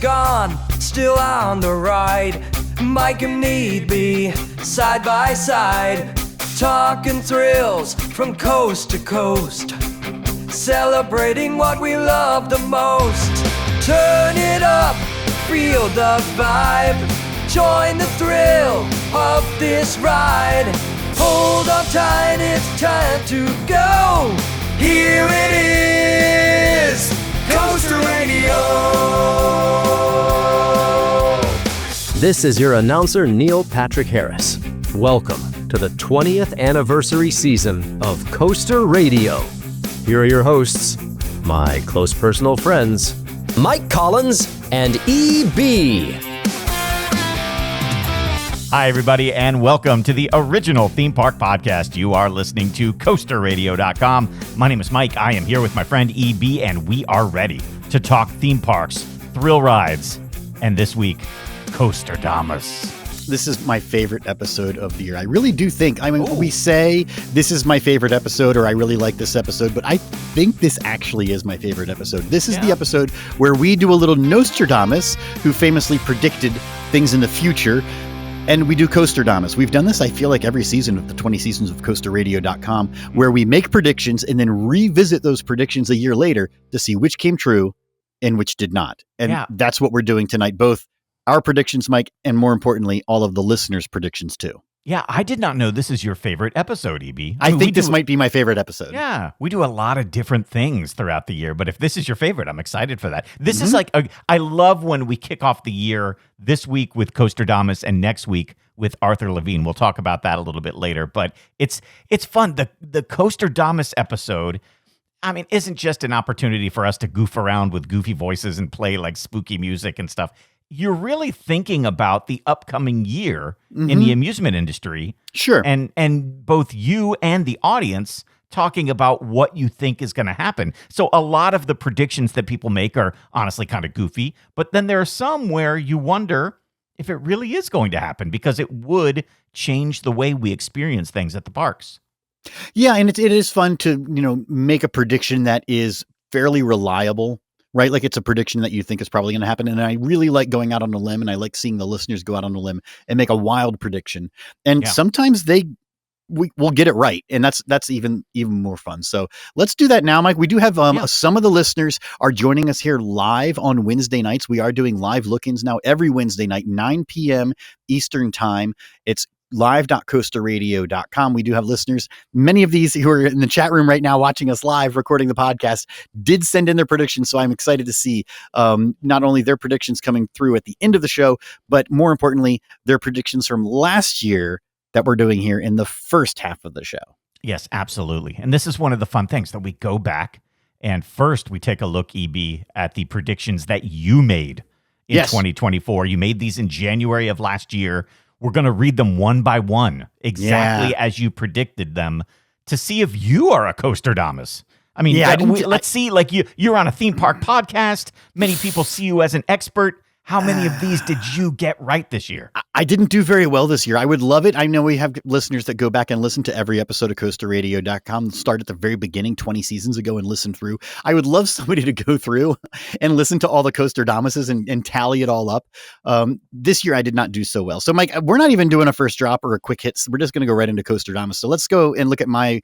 gone, still on the ride. Mike and Need be side by side, talking thrills from coast to coast, celebrating what we love the most. Turn it up, feel the vibe, join the thrill of this ride. Hold on tight, it's time to go. Here it is, Coaster Radio. This is your announcer, Neil Patrick Harris. Welcome to the 20th anniversary season of Coaster Radio. Here are your hosts, my close personal friends, Mike Collins and E.B. Hi, everybody, and welcome to the original theme park podcast. You are listening to Coasterradio.com. My name is Mike. I am here with my friend E.B., and we are ready to talk theme parks, thrill rides, and this week, Coasterdamus. This is my favorite episode of the year. I really do think, we say this is my favorite episode or I really like this episode, but I think this actually is my favorite episode. This is the episode where we do a little Nostradamus, who famously predicted things in the future, and we do Coasterdamus. We've done this, I feel like, every season of the 20 seasons of Coasterradio.com, where we make predictions and then revisit those predictions a year later to see which came true and which did not. And that's what we're doing tonight, both our predictions, Mike, and more importantly, all of the listeners' predictions too. Yeah, I did not know this is your favorite episode, EB. I think this might be my favorite episode. Yeah, we do a lot of different things throughout the year, but if this is your favorite, I'm excited for that. This is like, I love when we kick off the year this week with Coasterdamus and next week with Arthur Levine. We'll talk about that a little bit later, but it's fun. The Coasterdamus episode, I mean, isn't just an opportunity for us to goof around with goofy voices and play like spooky music and stuff. You're really thinking about the upcoming year in the amusement industry. Sure. And both you and the audience talking about what you think is going to happen. So a lot of the predictions that people make are honestly kind of goofy, but then there are some where you wonder if it really is going to happen because it would change the way we experience things at the parks. Yeah, and it is fun to, make a prediction that is fairly reliable. Right? Like it's a prediction that you think is probably going to happen. And I really like going out on a limb, and I like seeing the listeners go out on a limb and make a wild prediction. And sometimes we'll get it right. And that's even more fun. So let's do that now, Mike. We do have some of the listeners are joining us here live on Wednesday nights. We are doing live look-ins now every Wednesday night, 9 p.m. Eastern time. It's live.coasterradio.com. We do have listeners. Many of these who are in the chat room right now watching us live, recording the podcast, did send in their predictions. So I'm excited to see not only their predictions coming through at the end of the show, but more importantly, their predictions from last year that we're doing here in the first half of the show. Yes, absolutely. And this is one of the fun things that we go back and first we take a look, EB, at the predictions that you made in 2024. You made these in January of last year. We're going to read them one by one, exactly as you predicted them, to see if you are a Coasterdamus. I mean, let's see, like you're on a theme park podcast. Many people see you as an expert. How many of these did you get right this year? I didn't do very well this year. I would love it. I know we have listeners that go back and listen to every episode of Coasterradio.com, start at the very beginning 20 seasons ago and listen through. I would love somebody to go through and listen to all the Coasterdamuses and tally it all up. This year I did not do so well. So Mike, we're not even doing a first drop or a quick hits. We're just going to go right into Coasterdamus. So let's go and look at my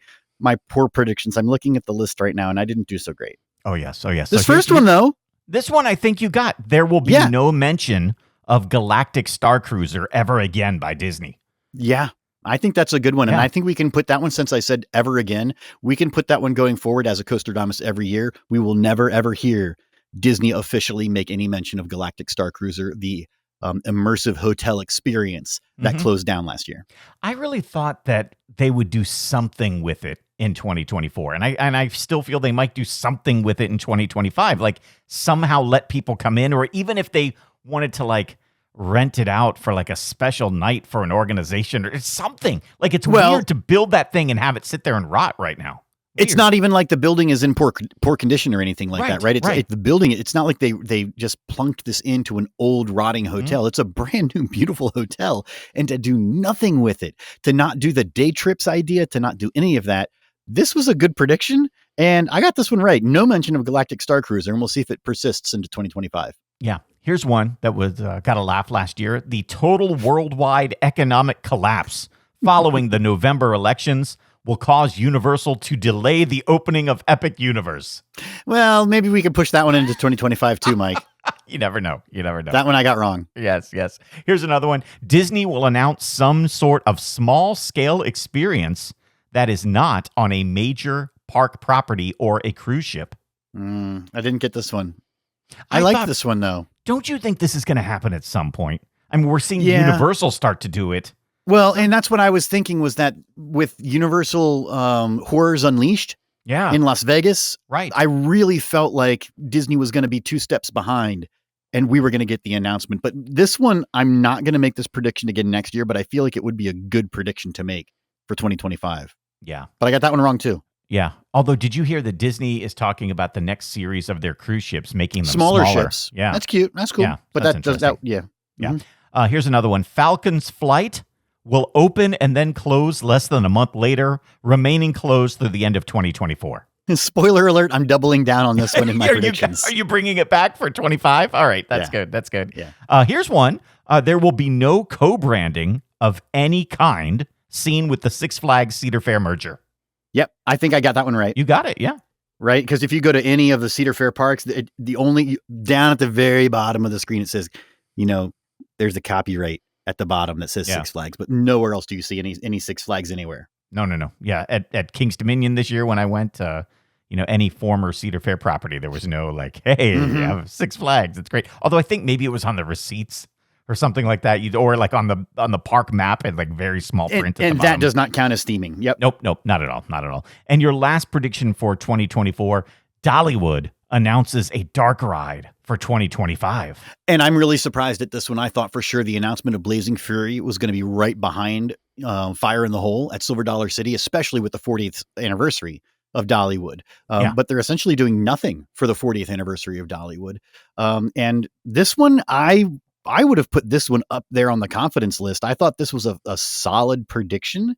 poor predictions. I'm looking at the list right now and I didn't do so great. Oh yes. This first one though. This one I think you got. There will be no mention of Galactic Star Cruiser ever again by Disney. Yeah, I think that's a good one. And I think we can put that one, since I said ever again, we can put that one going forward as a Coasterdamus every year. We will never, ever hear Disney officially make any mention of Galactic Star Cruiser, the immersive hotel experience that closed down last year. I really thought that they would do something with it in 2024. And I still feel they might do something with it in 2025, like somehow let people come in, or even if they wanted to like rent it out for like a special night for an organization or something. Like it's weird to build that thing and have it sit there and rot right now. Weird. It's not even like the building is in poor condition or anything like that, right? It's the building. It's not like they just plunked this into an old rotting hotel. It's a brand new, beautiful hotel, and to do nothing with it, to not do the day trips idea, to not do any of that. This was a good prediction, and I got this one right. No mention of Galactic Star Cruiser, and we'll see if it persists into 2025. Yeah. Here's one that was got a laugh last year. The total worldwide economic collapse following the November elections will cause Universal to delay the opening of Epic Universe. Well, maybe we could push that one into 2025 too, Mike. You never know. You never know. That one I got wrong. Yes. Here's another one. Disney will announce some sort of small-scale experience that is not on a major park property or a cruise ship. I didn't get this one. I like this one, though. Don't you think this is going to happen at some point? I mean, we're seeing Universal start to do it. Well, and that's what I was thinking was that with Universal Horrors Unleashed in Las Vegas, right? I really felt like Disney was going to be 2 steps behind and we were going to get the announcement. But this one, I'm not going to make this prediction again next year, but I feel like it would be a good prediction to make for 2025. Yeah. But I got that one wrong too. Yeah. Although, did you hear that Disney is talking about the next series of their cruise ships, making them smaller ships? Yeah. That's cute. That's cool. Yeah, but that's interesting. Yeah. Mm-hmm. Here's another one. Falcon's Flight will open and then close less than a month later, remaining closed through the end of 2024. Spoiler alert, I'm doubling down on this one in my predictions. Are you bringing it back for 25? All right, that's good. That's good. Yeah. Here's one. There will be no co-branding of any kind seen with the Six Flags Cedar Fair merger. Yep, I think I got that one right. You got it, yeah. Right, because if you go to any of the Cedar Fair parks, the only down at the very bottom of the screen, it says, there's a copyright at the bottom that says Six Flags, but nowhere else do you see any Six Flags anywhere. No. Yeah, at King's Dominion this year when I went, any former Cedar Fair property, there was no hey, you have Six Flags. It's great. Although I think maybe it was on the receipts or something like that, or like on the park map at very small print. And that does not count as theming. Yep. Nope, not at all. And your last prediction for 2024, Dollywood announces a dark ride for 2025. And I'm really surprised at this one. I thought for sure the announcement of Blazing Fury was going to be right behind Fire in the Hole at Silver Dollar City, especially with the 40th anniversary of Dollywood. But they're essentially doing nothing for the 40th anniversary of Dollywood. And this one, I would have put this one up there on the confidence list. I thought this was a solid prediction,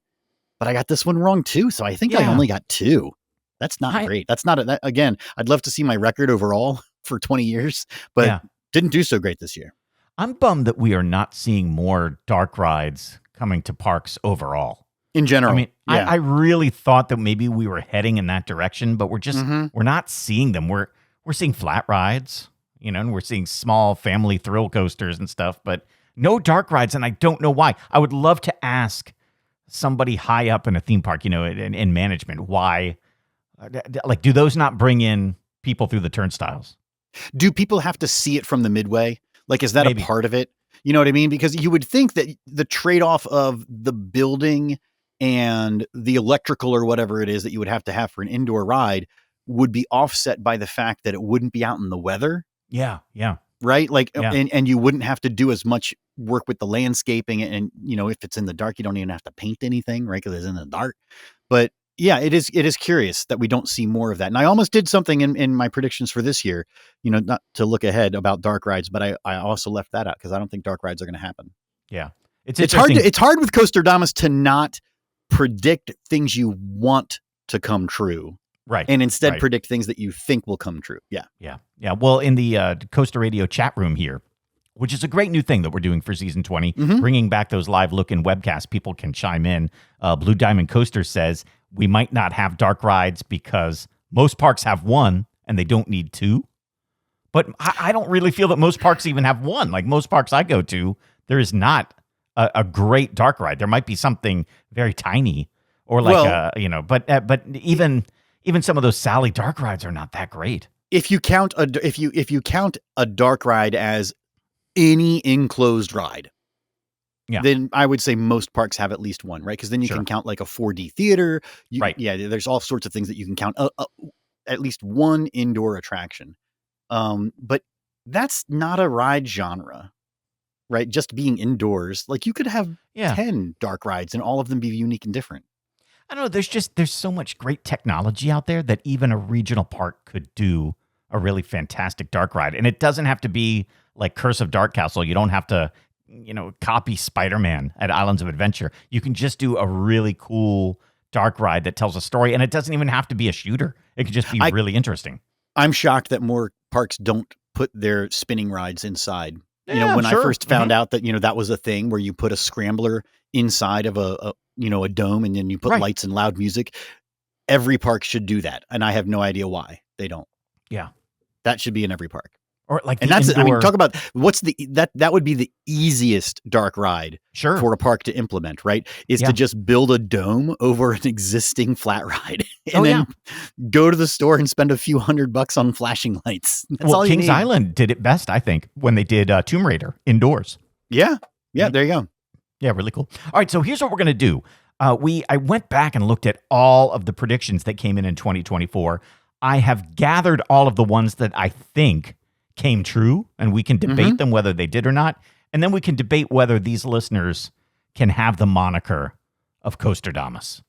but I got this one wrong too. So I think I only got 2. That's not great. That's not again, I'd love to see my record overall for 20 years, but didn't do so great this year. I'm bummed that we are not seeing more dark rides coming to parks overall. In general. I mean, I really thought that maybe we were heading in that direction, but we're just, we're not seeing them. We're seeing flat rides, and we're seeing small family thrill coasters and stuff, but no dark rides. And I don't know why. I would love to ask somebody high up in a theme park, in management, why, do those not bring in people through the turnstiles? Do people have to see it from the midway? Is that maybe a part of it? You know what I mean? Because you would think that the trade-off of the building and the electrical or whatever it is that you would have to have for an indoor ride would be offset by the fact that it wouldn't be out in the weather. Yeah. Right? And you wouldn't have to do as much work with the landscaping. And, if it's in the dark, you don't even have to paint anything, right? Because it's in the dark. But yeah, it is curious that we don't see more of that. And I almost did something in my predictions for this year, not to look ahead about dark rides, but I also left that out because I don't think dark rides are going to happen. Yeah. It's hard with Coasterdamus to not predict things you want to come true. Right. And instead predict things that you think will come true. Yeah. Yeah. Well, in the Coaster Radio chat room here, which is a great new thing that we're doing for season 20, bringing back those live look-in webcasts, people can chime in. Blue Diamond Coaster says, we might not have dark rides because most parks have 1 and they don't need 2. But I don't really feel that most parks even have 1. Like most parks I go to, there is not a great dark ride. There might be something very tiny or but even some of those Sally dark rides are not that great. If you count a dark ride as any enclosed ride, then I would say most parks have at least 1, right? Because then you can count like a 4D theater. Yeah, there's all sorts of things that you can count. At least 1 indoor attraction. But that's not a ride genre, right? Just being indoors. You could have 10 dark rides and all of them be unique and different. I don't know. There's so much great technology out there that even a regional park could do a really fantastic dark ride. And it doesn't have to be like Curse of Dark Castle. You don't have to, copy Spider-Man at Islands of Adventure. You can just do a really cool dark ride that tells a story. And it doesn't even have to be a shooter. It could just be really interesting. I'm shocked that more parks don't put their spinning rides inside. Yeah, when I sure. first found out that, that was a thing where you put a scrambler inside of a dome and then you put Right. lights and loud music. Every park should do that. And I have no idea why they don't. Yeah. That should be in every park. Or like And that's, talk about that would be the easiest dark ride sure. for a park to implement, right? Is to just build a dome over an existing flat ride and then go to the store and spend a few $100 on flashing lights. That's all you Kings need. Island did it best, I think, when they did Tomb Raider indoors. Yeah. Yeah. There you go. Yeah. Really cool. All right. So here's what we're going to do. I went back and looked at all of the predictions that came in 2024. I have gathered all of the ones that I think came true, and we can debate them whether they did or not. And then we can debate whether these listeners can have the moniker of Coasterdamus.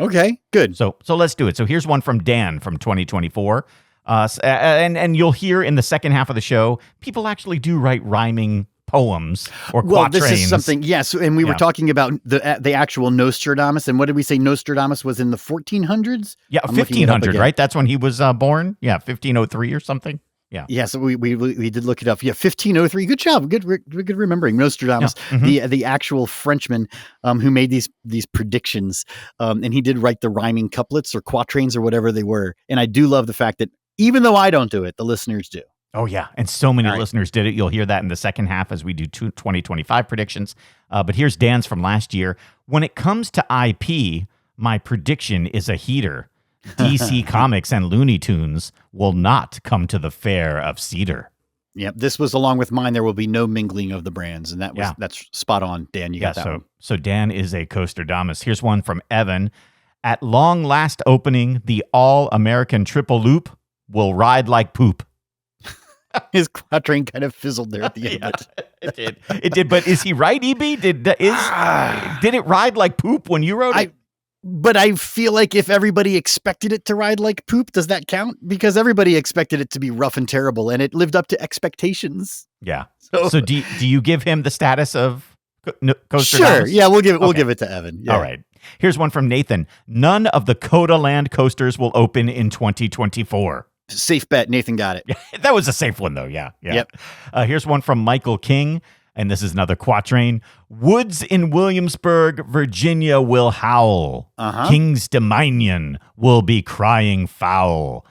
Okay, good. So let's do it. So here's one from Dan from 2024. And you'll hear in the second half of the show, people actually do write rhyming poems or quatrains. This is something, yes. And we were talking about the actual Nostradamus. And what did we say? Nostradamus was in the 1400s? Yeah, 1500, right? That's when he was born? Yeah, 1503 or something. Yeah. Yeah. So we did look it up. Yeah. 1503. Good job. Good remembering Nostradamus, the actual Frenchman who made these predictions. And he did write the rhyming couplets or quatrains or whatever they were. And I do love the fact that even though I don't do it, the listeners do. Oh, yeah. And so many listeners did it. You'll hear that in the second half as we do 2025 predictions. But here's Dan's from last year. When it comes to IP, my prediction is a heater. DC Comics and Looney Tunes will not come to the fair of Cedar. Yep, this was along with mine. There will be no mingling of the brands, and that's spot on, Dan. You got that one. So Dan is a Coasterdamus. Here's one from Evan. At long last opening, the all-American triple loop will ride like poop. His quatrain kind of fizzled there at the end. It did. But is he right, EB? Did it ride like poop when you wrote it? But I feel like if everybody expected it to ride like poop, does that count? Because everybody expected it to be rough and terrible, and it lived up to expectations. Yeah. So do you give him the status of Coasterdamus? Sure. Yeah, we'll give it to Evan. Yeah. All right. Here's one from Nathan. None of the Coda Land coasters will open in 2024. Safe bet. Nathan got it. That was a safe one, though. Yeah. Yep. Here's one from Michael King. And this is another quatrain. Woods in Williamsburg, Virginia will howl. King's Dominion will be crying foul.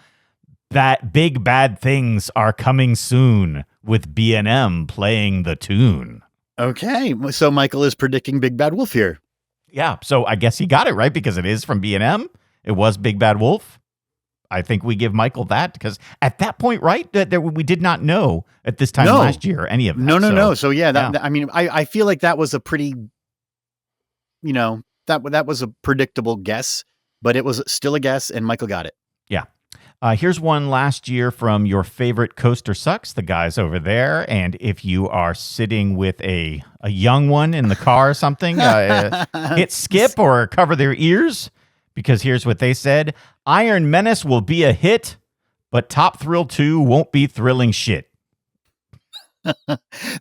That big bad things are coming soon with B&M playing the tune. Okay. So Michael is predicting Big Bad Wolf here. Yeah. So I guess he got it right because it is from B&M. It was Big Bad Wolf. I think we give Michael that because at that point, right, that we did not know at this time last year any of that. No. So yeah, I mean, I feel like that was a pretty, that was a predictable guess, but it was still a guess, and Michael got it. Yeah. Here's one last year from your favorite Coaster Sucks, the guys over there. And if you are sitting with a young one in the car or something, hit skip or cover their ears. Because here's what they said. Iron Menace will be a hit, but Top Thrill 2 won't be thrilling shit.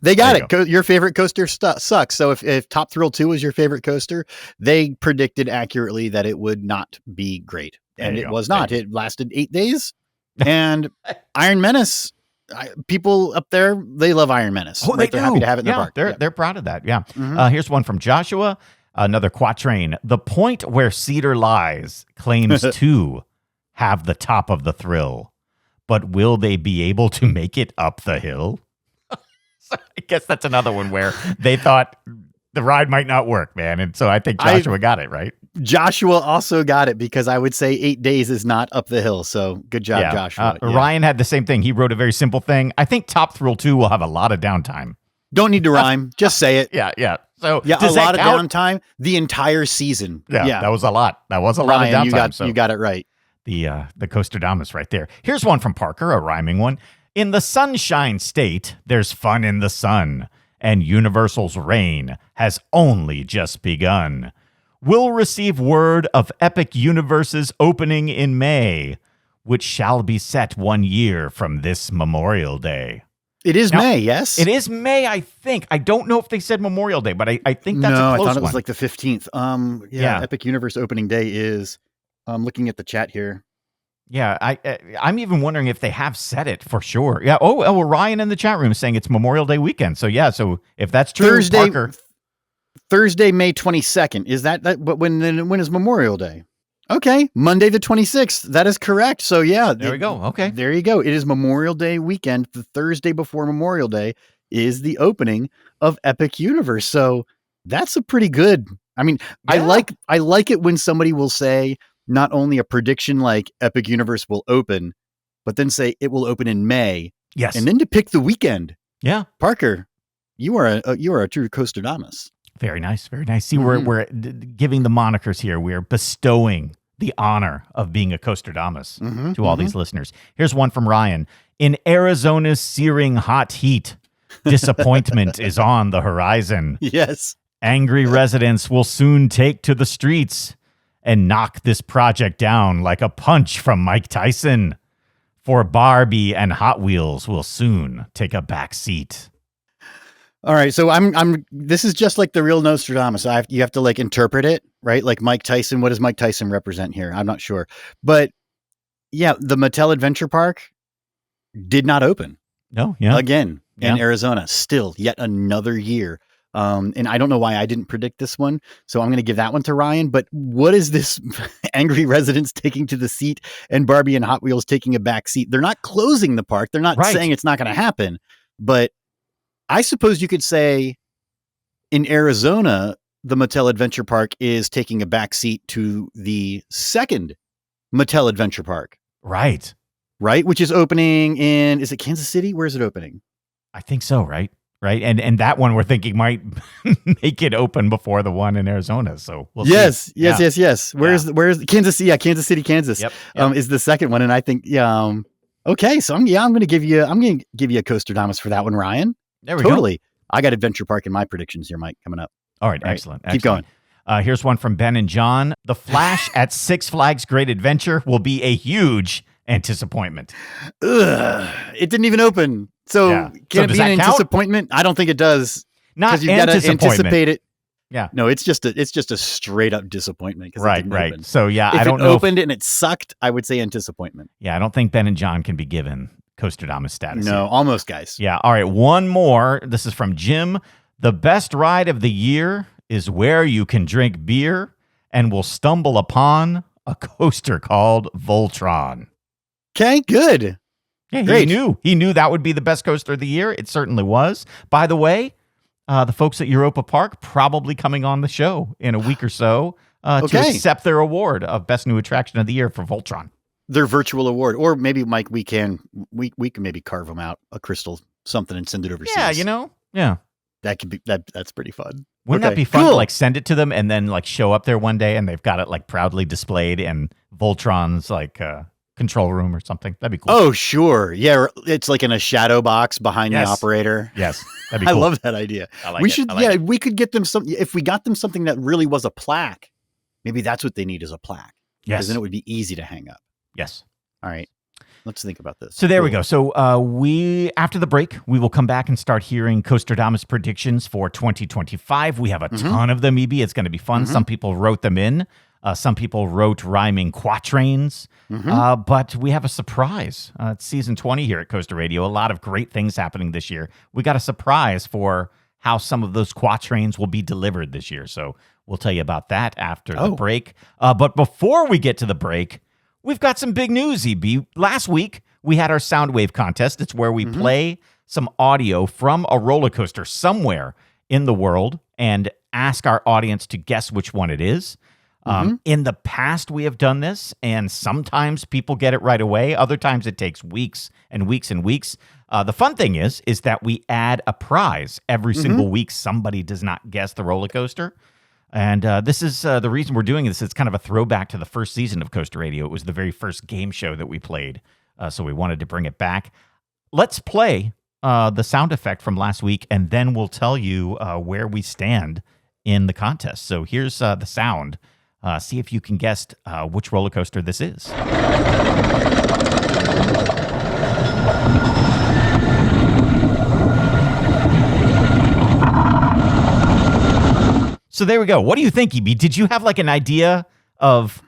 They got it. Your favorite coaster sucks. So if Top Thrill 2 was your favorite coaster, they predicted accurately that it would not be great. And it was not. It lasted 8 days. And Iron Menace, people up there, they love Iron Menace. Oh, They're happy to have it in the park. They're proud of that. Yeah. Here's one from Joshua. Another quatrain. The point where Cedar lies claims to have the top of the thrill, but will they be able to make it up the hill? So I guess that's another one where they thought the ride might not work, man. And so I think Joshua got it, right? Joshua also got it because I would say 8 days is not up the hill. So good job, Joshua. Ryan had the same thing. He wrote a very simple thing. I think Top Thrill 2 will have a lot of downtime. Don't need to rhyme. Just say it. Yeah. So a lot of downtime the entire season. Yeah, that was a lot. That was a lot of downtime. You got it right. The Coasterdamus right there. Here's one from Parker, a rhyming one. In the Sunshine State, there's fun in the sun, and Universal's reign has only just begun. We'll receive word of Epic Universe's opening in May, which shall be set 1 year from this Memorial Day. It is May, yes? It is May, I think. I don't know if they said Memorial Day, but I think that's a close one. No, I thought it was like the 15th. Epic Universe opening day is, I'm looking at the chat here. Yeah, I'm even wondering if they have said it for sure. Yeah. Oh, well, Ryan in the chat room is saying it's Memorial Day weekend. So yeah. So if that's true, Parker. Thursday, May 22nd. Is that? But when is Memorial Day? Okay, Monday the 26th. That is correct. So yeah, there we go. Okay, there you go. It is Memorial Day weekend. The Thursday before Memorial Day is the opening of Epic Universe. So that's a pretty good. I mean, yeah. I like it when somebody will say not only a prediction like Epic Universe will open, but then say it will open in May. Yes, and then to pick the weekend. Yeah, Parker, you are a true Coasterdamus. Very nice, very nice. See, we're giving the monikers here. We're bestowing the honor of being a Coasterdamus to all these listeners. Here's one from Ryan. In Arizona's searing hot heat, disappointment is on the horizon. Yes. Angry residents will soon take to the streets and knock this project down like a punch from Mike Tyson. For Barbie and Hot Wheels will soon take a back seat. All right, so this is just like the real Nostradamus. You have to like interpret it, right? Like Mike Tyson. What does Mike Tyson represent here? I'm not sure, but yeah, the Mattel Adventure Park did not open. No, yeah, again in Arizona. Still, yet another year. And I don't know why I didn't predict this one, so I'm going to give that one to Ryan. But what is this angry residents taking to the seat and Barbie and Hot Wheels taking a back seat? They're not closing the park. They're not saying it's not going to happen, but I suppose you could say in Arizona, the Mattel Adventure Park is taking a back seat to the second Mattel Adventure Park. Right. Which is opening is it Kansas City? Where is it opening? I think so. Right. And that one we're thinking might make it open before the one in Arizona. So we'll see. Yes. Where's Kansas City? Yeah, Kansas City, Kansas. Yep. Is the second one. And I think, okay. So I'm going to give you a Coasterdamus for that one, Ryan. There we go. I got Adventure Park in my predictions here, Mike, coming up. All right. Excellent. Keep going. Here's one from Ben and John. The Flash at Six Flags Great Adventure will be a huge disappointment. It didn't even open. So can it be an disappointment? I don't think it does. Not you got to anticipate it. Yeah. No, it's just a straight up disappointment. Right. Open. So yeah, if I don't it know. Opened and it sucked, I would say disappointment. Yeah, I don't think Ben and John can be given Coasterdamus status. No, here. Almost, guys. Yeah. All right. One more. This is from Jim. The best ride of the year is where you can drink beer and will stumble upon a coaster called Voltron. Okay, good. Yeah, Great. He knew that would be the best coaster of the year. It certainly was. By the way, the folks at Europa Park probably coming on the show in a week or so to accept their award of best new attraction of the year for Voltron. Their virtual award, or maybe Mike, we can maybe carve them out a crystal something and send it overseas. Yeah, that could be that's pretty fun. Wouldn't that be fun to like send it to them and then like show up there one day and they've got it like proudly displayed in Voltron's like control room or something? That'd be cool. Oh sure, yeah, it's like in a shadow box behind the operator. Yes, that'd be cool. I love that idea. We could get them something. If we got them something that really was a plaque, maybe that's what they need is a plaque. Yes, because then it would be easy to hang up. Yes. All right. Let's think about this. So there we go. So after the break, we will come back and start hearing Coasterdamus predictions for 2025. We have a ton of them, EB. It's going to be fun. Some people wrote them in. Some people wrote rhyming quatrains. But we have a surprise. It's season 20 here at Coaster Radio. A lot of great things happening this year. We got a surprise for how some of those quatrains will be delivered this year. So we'll tell you about that after the break. But before we get to the break, we've got some big news, EB. Last week, we had our Soundwave contest. It's where we play some audio from a roller coaster somewhere in the world and ask our audience to guess which one it is. In the past, we have done this, and sometimes people get it right away. Other times, it takes weeks and weeks and weeks. The fun thing is that we add a prize every single week. Somebody does not guess the roller coaster. And this is the reason we're doing this. It's kind of a throwback to the first season of Coaster Radio. It was the very first game show that we played, so we wanted to bring it back. Let's play the sound effect from last week, and then we'll tell you where we stand in the contest. So here's the sound. See if you can guess which roller coaster this is. So there we go. What do you think, EB? Did you have like an idea of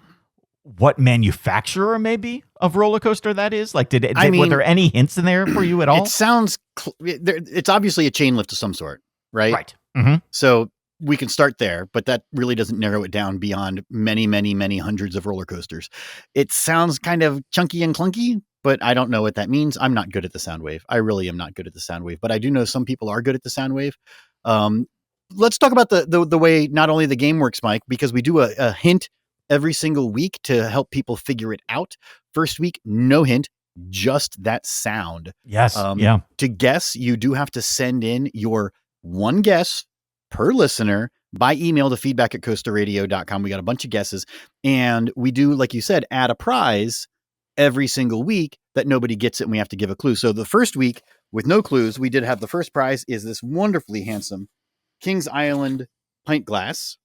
what manufacturer maybe of roller coaster that is? Like, I mean, were there any hints in there for you at all? It sounds, it's obviously a chain lift of some sort, right? Right. Mm-hmm. So we can start there, but that really doesn't narrow it down beyond many, many, many hundreds of roller coasters. It sounds kind of chunky and clunky, but I don't know what that means. I'm not good at the sound wave. I really am not good at the sound wave, but I do know some people are good at the sound wave. Let's talk about the way not only the game works, Mike, because we do a hint every single week to help people figure it out. First week, no hint, just that sound. Yes. To guess, you do have to send in your one guess per listener by email to feedback@coasterradio.com. We got a bunch of guesses, and we do, like you said, add a prize every single week that nobody gets it, and we have to give a clue. So the first week with no clues, we did have the first prize is this wonderfully handsome Kings Island pint glass.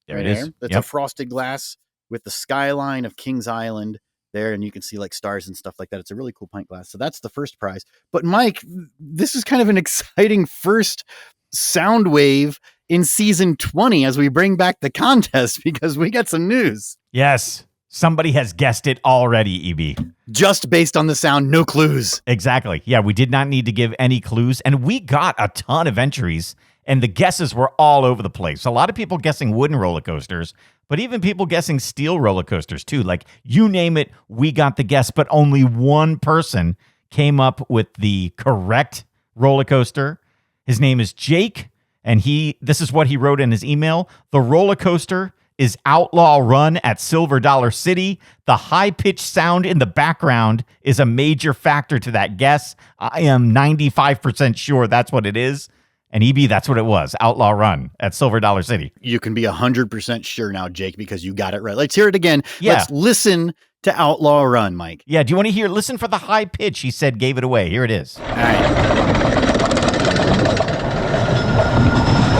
There it is. That's a frosted glass with the skyline of Kings Island there, and you can see like stars and stuff like that. It's a really cool pint glass. So that's the first prize. But Mike, this is kind of an exciting first sound wave in season 20 as we bring back the contest, because we got some news. Yes. Somebody has guessed it already, EB. Just based on the sound, no clues. Exactly. Yeah, we did not need to give any clues, and we got a ton of entries, and the guesses were all over the place. A lot of people guessing wooden roller coasters, but even people guessing steel roller coasters too. Like, you name it, we got the guess, but only one person came up with the correct roller coaster. His name is Jake, and this is what he wrote in his email. The roller coaster is Outlaw Run at Silver Dollar City. The high-pitched sound in the background is a major factor to that guess. I am 95% sure that's what it is. And EB, that's what it was. Outlaw Run at Silver Dollar City. You can be 100% sure now, Jake, because you got it right. Let's hear it again. Yeah. Let's listen to Outlaw Run, Mike. Yeah, do you want to hear? Listen for the high pitch. He said gave it away. Here it is. All right.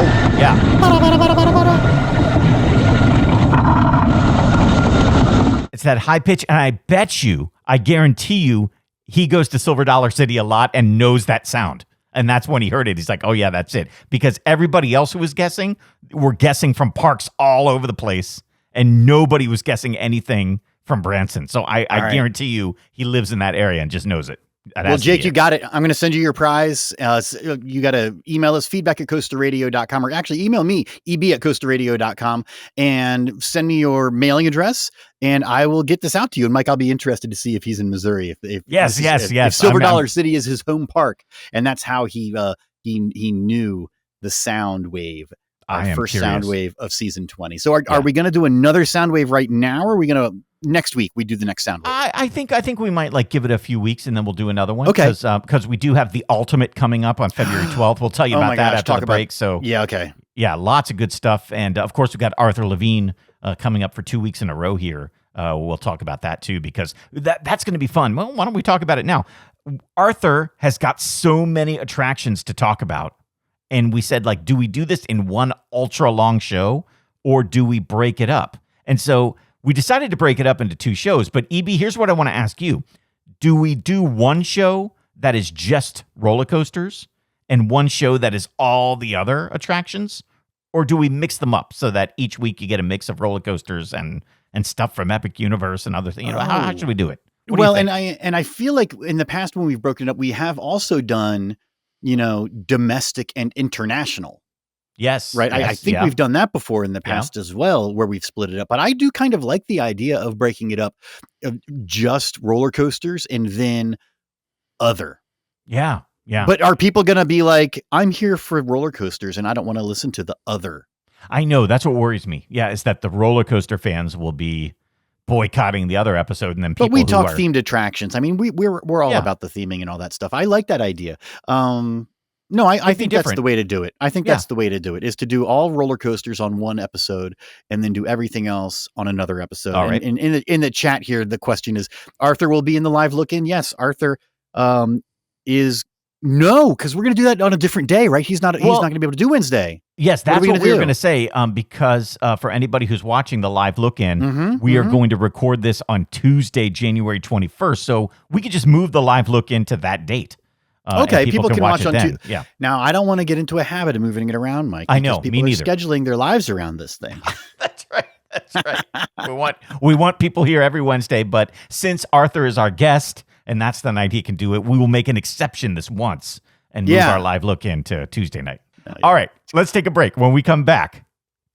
Oh, yeah. It's that high pitch, and I guarantee you, he goes to Silver Dollar City a lot and knows that sound. And that's when he heard it. He's like, oh, yeah, that's it. Because everybody else who was guessing were guessing from parks all over the place, and nobody was guessing anything from Branson. So I guarantee you he lives in that area and just knows it. Well, Jake, you got it. I'm going to send you your prize. You got to email us feedback@coasterradio.com, or actually email me, eb@coasterradio.com, and send me your mailing address, and I will get this out to you. And Mike, I'll be interested to see if he's in Missouri. Yes. If Silver Dollar City is his home park, and that's how he knew the sound wave. Our first sound wave of season 20. So are we going to do another sound wave right now, or are we going to next week we do the next sound wave? I think we might like give it a few weeks and then we'll do another one. Okay. Because we do have the Ultimate coming up on February 12th. We'll tell you about that after the break. So yeah, okay. Yeah, lots of good stuff. And of course, we've got Arthur Levine coming up for 2 weeks in a row here. We'll talk about that too, because that's going to be fun. Well, why don't we talk about it now? Arthur has got so many attractions to talk about. And we said, like, do we do this in one ultra long show, or do we break it up? And so we decided to break it up into two shows. But EB, here's what I want to ask you. Do we do one show that is just roller coasters and one show that is all the other attractions? Or do we mix them up so that each week you get a mix of roller coasters and stuff from Epic Universe and other things? How should we do it? Well, and I feel like in the past when we've broken it up, we have also done, domestic and international. Yes. Right. Yes, I think we've done that before in the past as well, where we've split it up. But I do kind of like the idea of breaking it up, of just roller coasters and then other. Yeah. Yeah. But are people going to be like, I'm here for roller coasters and I don't want to listen to the other? I know. That's what worries me. Yeah. Is that the roller coaster fans will be boycotting the other episode, and then people. But we talk themed attractions. I mean, we're all about the theming and all that stuff. I like that idea. No, I think that's the way to do it. I think that's the way to do it, is to do all roller coasters on one episode and then do everything else on another episode. All right. And in the chat here, the question is, Arthur will be in the live look-in? Yes, Arthur is. No, because we're going to do that on a different day, right? He's not going to be able to do Wednesday. Yes, that's what we were going to say. Because for anybody who's watching the live look-in, we are going to record this on Tuesday, January 21st. So we could just move the live look-in to that date. Okay, people can watch on Tuesday. Yeah. Now, I don't want to get into a habit of moving it around, Mike. I know, people me neither. Are scheduling their lives around this thing. That's right. That's right. We want people here every Wednesday, but since Arthur is our guest and that's the night he can do it, we will make an exception this once and move our live look into Tuesday night. All right, let's take a break. When we come back,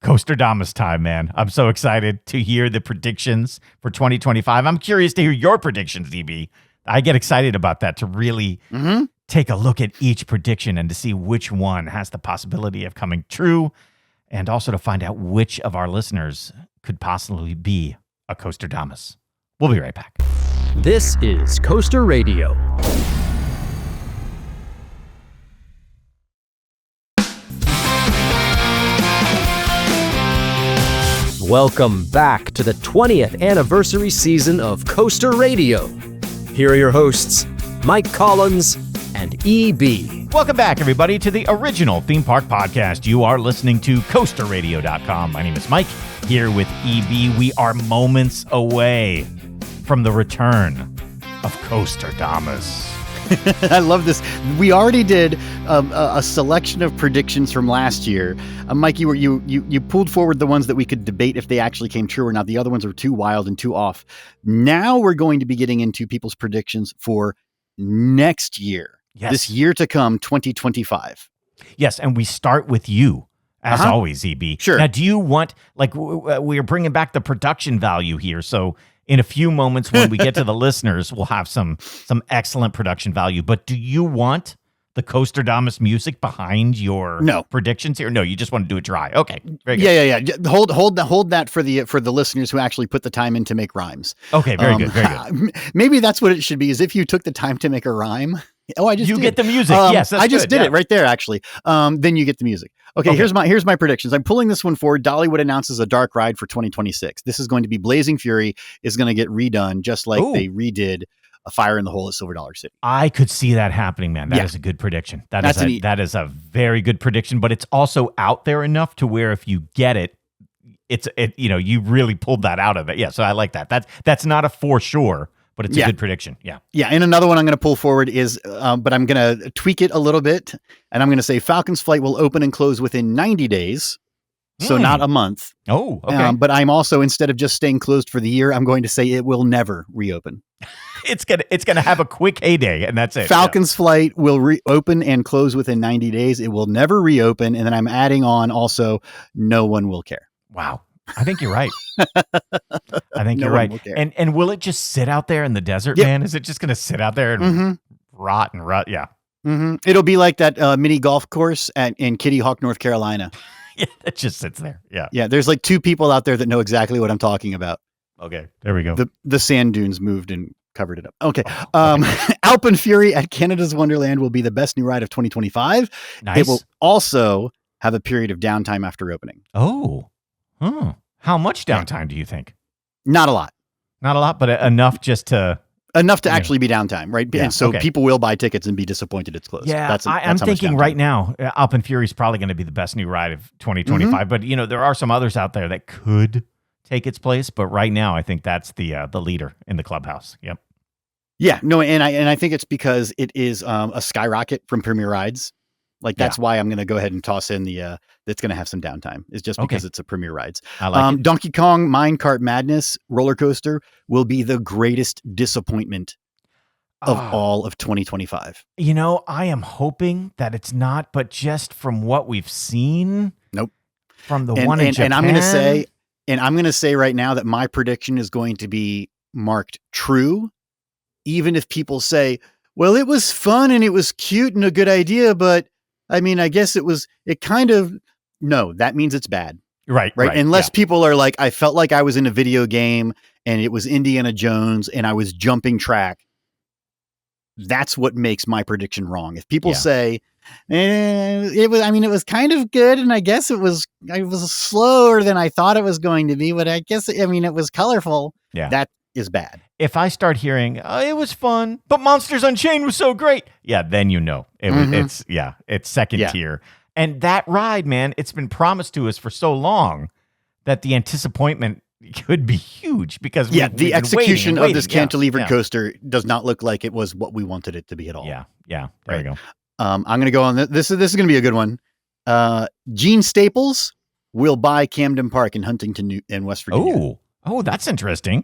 Coasterdamus time, man. I'm so excited to hear the predictions for 2025. I'm curious to hear your predictions, DB. I get excited about that, to really take a look at each prediction and to see which one has the possibility of coming true, and also to find out which of our listeners could possibly be a Coasterdamus. We'll be right back. This is Coaster Radio. Welcome back to the 20th anniversary season of Coaster Radio. Here are your hosts, Mike Collins and EB. Welcome back, everybody, to the original theme park podcast. You are listening to Coasterradio.com. My name is Mike, here with EB. We are moments away from the return of Coasterdamus. I love this. We already did a selection of predictions from last year. Mike, you pulled forward the ones that we could debate if they actually came true or not. The other ones were too wild and too off. Now we're going to be getting into people's predictions for next year. Yes. This year to come, 2025. Yes, and we start with you, as always, EB. Sure. Now, do you want, like, we're bringing back the production value here, so in a few moments when we get to the listeners, we'll have some excellent production value. But do you want the Coasterdamus music behind your predictions here? No, you just want to do it dry. Okay, very good. Yeah. Hold that for the listeners who actually put the time in to make rhymes. Okay, very good. Maybe that's what it should be, is if you took the time to make a rhyme. Oh, I just you did. Get the music. Yes, that's I just good, did it right there, actually. Then you get the music. Okay, here's my predictions. I'm pulling this one forward. Dollywood announces a dark ride for 2026. This is going to be Blazing Fury is going to get redone, just like they redid A Fire in the Hole at Silver Dollar City. I could see that happening, man. That is a good prediction. That is a very good prediction, but it's also out there enough to where if you get it, you really pulled that out of it. Yeah, so I like that. That's not a for sure, but it's a good prediction. Yeah. Yeah. And another one I'm going to pull forward is, but I'm going to tweak it a little bit. And I'm going to say Falcon's Flight will open and close within 90 days. So not a month. Oh, okay. But I'm also, instead of just staying closed for the year, I'm going to say it will never reopen. It's gonna have a quick heyday, and that's it. Falcon's Flight will reopen and close within 90 days. It will never reopen. And then I'm adding on also, no one will care. Wow. I think you're right. I think you're right. And will it just sit out there in the desert, man? Is it just going to sit out there and rot? Yeah. Mm-hmm. It'll be like that mini golf course in Kitty Hawk, North Carolina. Yeah, it just sits there. Yeah. Yeah. There's like two people out there that know exactly what I'm talking about. Okay. There we go. The sand dunes moved and covered it up. Okay. Alpine Fury at Canada's Wonderland will be the best new ride of 2025. Nice. It will also have a period of downtime after opening. Oh. How much downtime do you think? Not a lot. Not a lot, but enough just to... Enough to actually be downtime, right? Yeah, and so people will buy tickets and be disappointed it's closed. Yeah, I'm thinking right now, Alpine Fury is probably going to be the best new ride of 2025. But, there are some others out there that could take its place. But right now, I think that's the leader in the clubhouse. Yep. Yeah, no, and I think it's because it is a skyrocket from Premier Rides. Like, that's why I'm going to go ahead and toss in that's going to have some downtime. It's just because it's a Premier Rides. I like it. Donkey Kong Minecart Madness roller coaster will be the greatest disappointment of all of 2025. I am hoping that it's not, but just from what we've seen. Nope. From the one in Japan. And I'm going to say right now that my prediction is going to be marked true, even if people say, well, it was fun and it was cute and a good idea, but I mean, I guess no, that means it's bad. Right. Unless people are like, I felt like I was in a video game and it was Indiana Jones and I was jumping track. That's what makes my prediction wrong. If people say, it was kind of good. And I guess it was slower than I thought it was going to be, but it was colorful. Yeah. That is bad. If I start hearing, it was fun, but Monsters Unchained was so great. Yeah. Then it's second tier. And that ride, man, it's been promised to us for so long that the anticipation could be huge because the execution of this cantilevered coaster does not look like it was what we wanted it to be at all. Yeah. There you go. I'm going to go on. This is going to be a good one. Gene Staples will buy Camden Park in Huntington and West Virginia. Oh, that's interesting.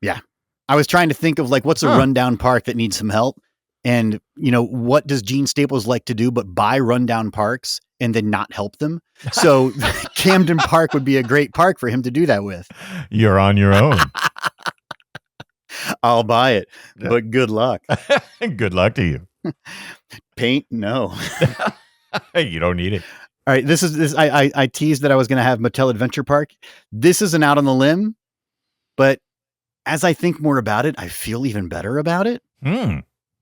Yeah. I was trying to think of like, what's a rundown park that needs some help? And, what does Gene Staples like to do but buy rundown parks and then not help them? So Camden Park would be a great park for him to do that with. You're on your own. I'll buy it, but good luck. Good luck to you. Paint? No. You don't need it. All right. This. I teased that I was going to have Mattel Adventure Park. This isn't out on the limb, but as I think more about it, I feel even better about it.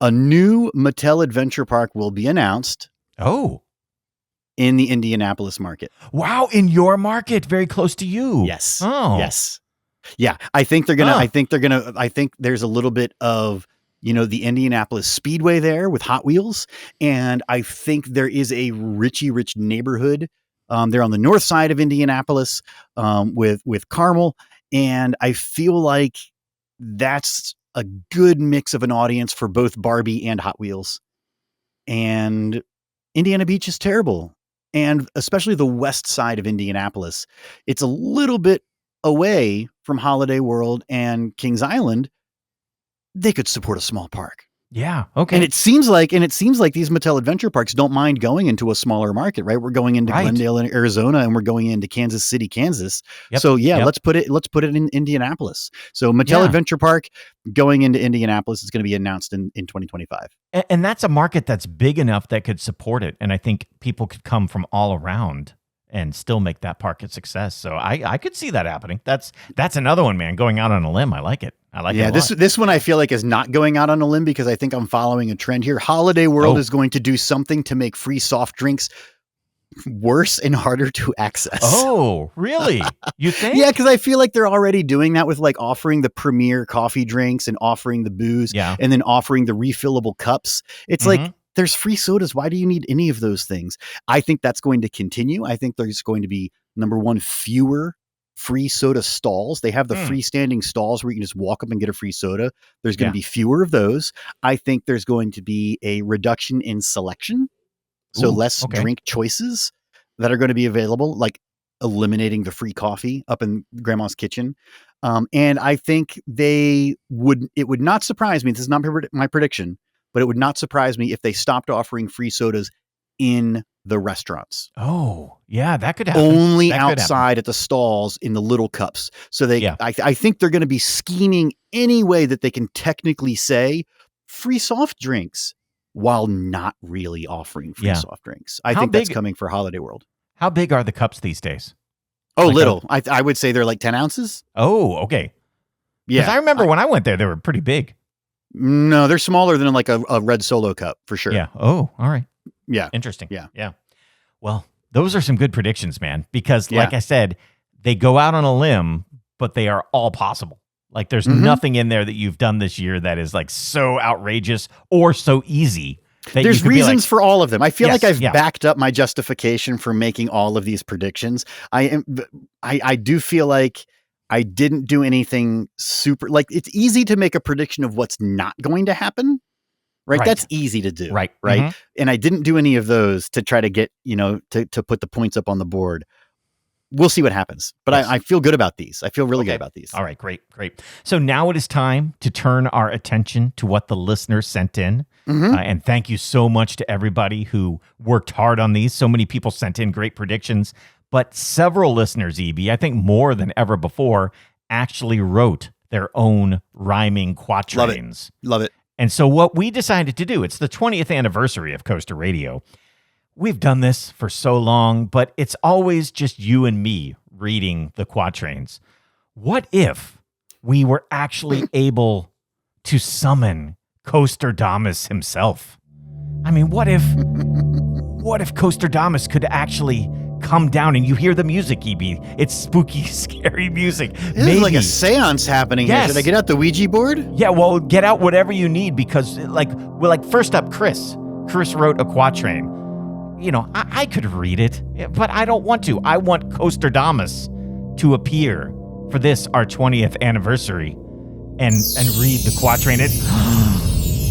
A new Mattel Adventure Park will be announced. Oh. In the Indianapolis market. Wow. In your market, very close to you. Yes. Oh. Yes. Yeah. I think there's a little bit of, the Indianapolis Speedway there with Hot Wheels. And I think there is a rich neighborhood. They're on the north side of Indianapolis with Carmel. And I feel like that's a good mix of an audience for both Barbie and Hot Wheels. And Indiana Beach is terrible. And especially the west side of Indianapolis, it's a little bit away from Holiday World and Kings Island. They could support a small park. Yeah. Okay. And it seems like these Mattel Adventure Parks don't mind going into a smaller market, right? We're going into Glendale, Arizona, and we're going into Kansas City, Kansas. Yep. So let's put it in Indianapolis. So Mattel Adventure Park going into Indianapolis is going to be announced in 2025. And that's a market that's big enough that could support it. And I think people could come from all around and still make that park a success. So I could see that happening. That's another one, man, going out on a limb. I like it. I like it a lot. This one I feel like is not going out on a limb because I think I'm following a trend here. Holiday World is going to do something to make free soft drinks worse and harder to access. Oh, really? You think? Yeah, because I feel like they're already doing that with like offering the premier coffee drinks and offering the booze and then offering the refillable cups. It's like, there's free sodas. Why do you need any of those things? I think that's going to continue. I think there's going to be, number one, fewer free soda stalls. They have the freestanding stalls where you can just walk up and get a free soda. There's going to be fewer of those. I think there's going to be a reduction in selection. So less drink choices that are going to be available, like eliminating the free coffee up in Grandma's kitchen. And I think it would not surprise me. This is not my prediction, but it would not surprise me if they stopped offering free sodas in the restaurants. Oh, yeah, that could happen. Only outside at the stalls in the little cups. So I think they're going to be scheming any way that they can technically say free soft drinks while not really offering free soft drinks. I think that's coming for Holiday World. How big are the cups these days? Oh, like little. I would say they're like 10 ounces. Oh, okay. Yeah. Because I remember when I went there, they were pretty big. No, they're smaller than like a red Solo cup for sure. Yeah. Oh, all right. Yeah. Interesting. Yeah. Yeah. Well, those are some good predictions, man, because like I said, they go out on a limb, but they are all possible. Like there's nothing in there that you've done this year that is like so outrageous or so easy. There's reasons for all of them. I feel like I've backed up my justification for making all of these predictions. I do feel like I didn't do anything super, like it's easy to make a prediction of what's not going to happen. Right. That's easy to do. Right. Mm-hmm. And I didn't do any of those to try to get, to put the points up on the board. We'll see what happens. But I feel good about these. I feel really good about these. All right. Great. So now it is time to turn our attention to what the listeners sent in. And thank you so much to everybody who worked hard on these. So many people sent in great predictions, but several listeners, EB, I think more than ever before, actually wrote their own rhyming quatrains. Love it. And so what we decided to do, it's the 20th anniversary of Coaster Radio. We've done this for so long, but it's always just you and me reading the quatrains. What if we were actually able to summon Coasterdamus himself? I mean, what if Coasterdamus could actually come down and you hear the music, EB? It's spooky, scary music. This is like a seance happening here. Should I get out the Ouija board? Yeah, well, get out whatever you need because, first up, Chris. Chris wrote a quatrain. I could read it, but I don't want to. I want Coasterdamus to appear for this, our 20th anniversary, and read the quatrain.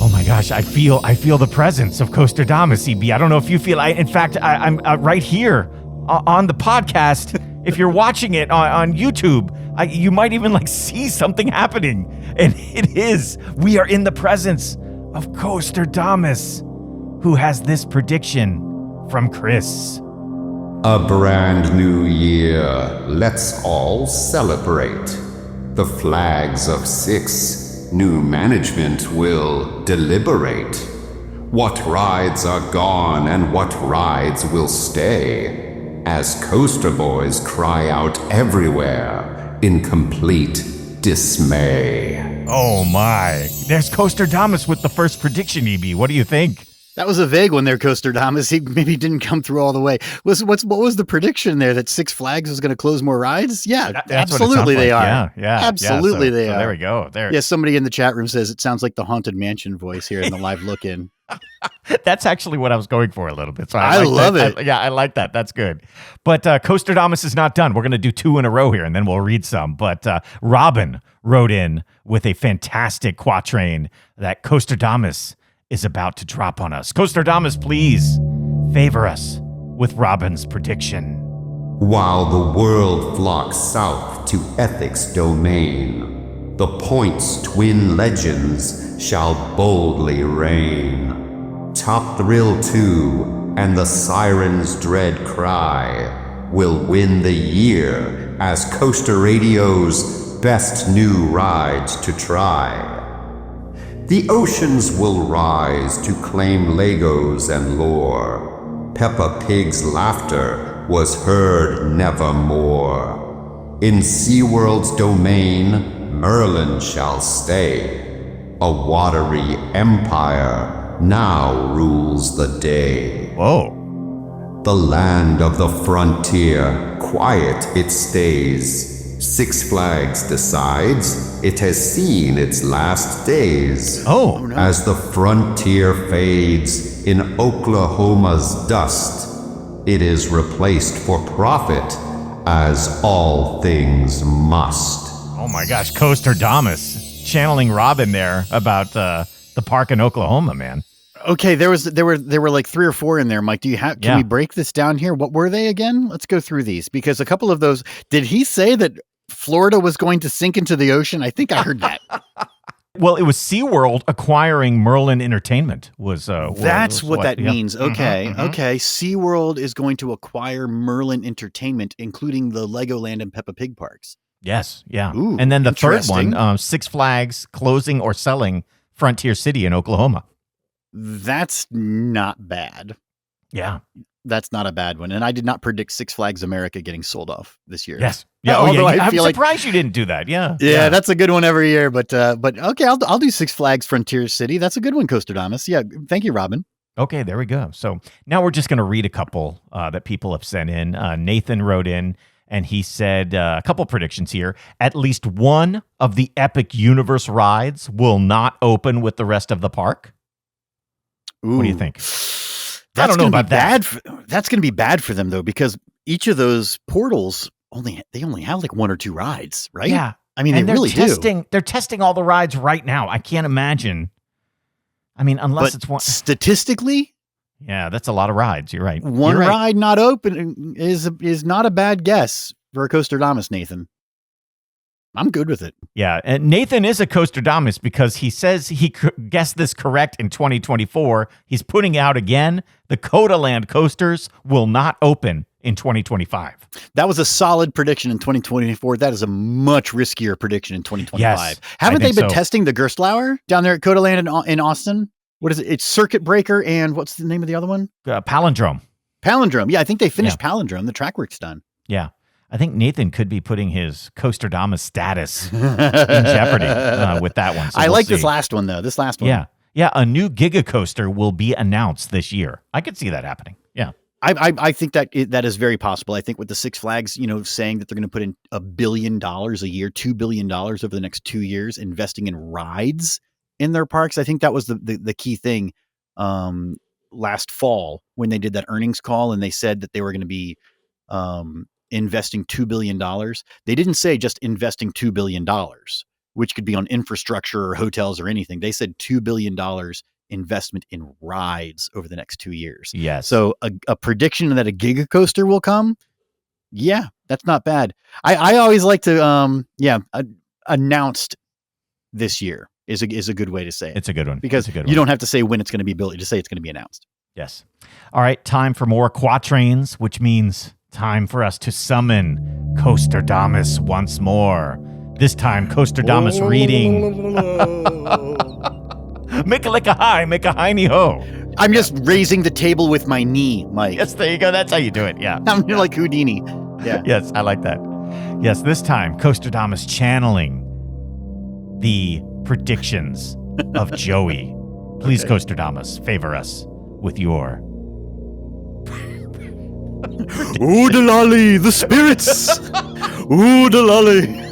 Oh my gosh, I feel the presence of Coasterdamus, EB. I don't know if you feel. In fact, I'm right here on the podcast. If you're watching it on YouTube, you might even like see something happening. And we are in the presence of Coasterdamus, who has this prediction from Chris. A brand new year. Let's all celebrate. The flags of 6. New management will deliberate. What rides are gone and what rides will stay, as Coaster Boys cry out everywhere in complete dismay. Oh my. There's Coasterdamus with the first prediction, EB. What do you think? That was a vague one there, Coasterdamus. He maybe didn't come through all the way. What was the prediction there? That Six Flags was going to close more rides? Yeah, That's absolutely they like. are. Yeah, absolutely they are. There we go. There. Yeah, somebody in the chat room says it sounds like the Haunted Mansion voice here in the live look-in. That's actually what I was going for a little bit. So I love it. I like that. That's good. But Coasterdamus is not done. We're going to do 2 in a row here, and then we'll read some. But Robin wrote in with a fantastic quatrain that Coasterdamus is about to drop on us. Coasterdamus, please favor us with Robin's prediction. While the world flocks south to ethics domain, the Point's twin legends shall boldly reign. Top Thrill 2 and the Siren's dread cry will win the year as Coaster Radio's best new rides to try. The oceans will rise to claim Legos and lore. Peppa Pig's laughter was heard nevermore. In SeaWorld's domain, Merlin shall stay. A watery empire now rules the day. Whoa. The land of the frontier, quiet it stays. Six Flags decides it has seen its last days. Oh, no. As the frontier fades in Oklahoma's dust, it is replaced for profit, as all things must. Oh my gosh, Coasterdamus channeling Robin there about the park in Oklahoma, man. Okay, there were like 3 or 4 in there, Mike. Can we break this down here? What were they again? Let's go through these, because a couple of those, did he say that Florida was going to sink into the ocean? I think I heard that. Well, it was SeaWorld acquiring Merlin Entertainment That's what that means. Okay. Mm-hmm. Okay. SeaWorld is going to acquire Merlin Entertainment, including the Legoland and Peppa Pig parks. Yes. Yeah. Ooh, and then the third interesting. one, Six Flags closing or selling Frontier City in Oklahoma. That's not bad. Yeah. That's not a bad one. And I did not predict Six Flags America getting sold off this year. Yes. Yeah. Although I I'm feel like- surprised you didn't do that. Yeah. Yeah, that's a good one every year. But okay, I'll do Six Flags Frontier City. That's a good one, Coasterdamus. Yeah, thank you, Robin. Okay, there we go. So now we're just going to read a couple that people have sent in. Nathan wrote in, and he said a couple predictions here. At least one of the Epic Universe rides will not open with the rest of the park. Ooh. What do you think? I don't know about that. That's going to be bad for them, though, because each of those portals only have like 1 or 2 rides, right? Yeah. I mean, and they really do. They're testing all the rides right now. I can't imagine. I mean, unless But it's one. statistically, Yeah, that's a lot of rides. You're right. one You're right. ride not open is not a bad guess for a Coasterdamus, Nathan. I'm good with it. Yeah, and Nathan is a Coasterdamus because he says he guessed this correct in 2024. He's putting out again, the Codaland coasters will not open in 2025. That was a solid prediction in 2024. That is a much riskier prediction in 2025. Yes, Haven't I they think been so. testing the Gerstlauer down there at Codaland in Austin? What is it? It's Circuit Breaker and what's the name of the other one? Palindrome. Palindrome. Yeah, I think they finished Palindrome. The track work's done. Yeah. I think Nathan could be putting his Coasterdamus status in jeopardy with that one. So I we'll like see. this last one, though. This last one. Yeah. Yeah. A new Giga Coaster will be announced this year. I could see that happening. Yeah. I think that that is very possible. I think with the Six Flags, saying that they're going to put in $1 billion a year, $2 billion over the next 2 years, investing in rides in their parks. I think that was the key thing last fall when they did that earnings call and they said that they were going to be investing $2 billion. They didn't say just investing $2 billion, which could be on infrastructure or hotels or anything. They said $2 billion investment in rides over the next 2 years. Yes. So a prediction that a Giga Coaster will come, yeah, that's not bad. I always like to announced this year is a good way to say it. It's a good one. Because you don't have to say when it's going to be built. You just say it's going to be announced. Yes. All right. Time for more quatrains, which means time for us to summon Coasterdamus once more. This time, Coasterdamus reading. Make a lick a high, make a hiney ho. I'm just raising the table with my knee, Mike. Yes, there you go. That's how you do it. Yeah. I'm like Houdini. Yeah. Yes, I like that. Yes, this time, Coasterdamus channeling the predictions of Joey. Please, okay. Coasterdamus, favor us with your... Oodalali, the spirits! Oodalali!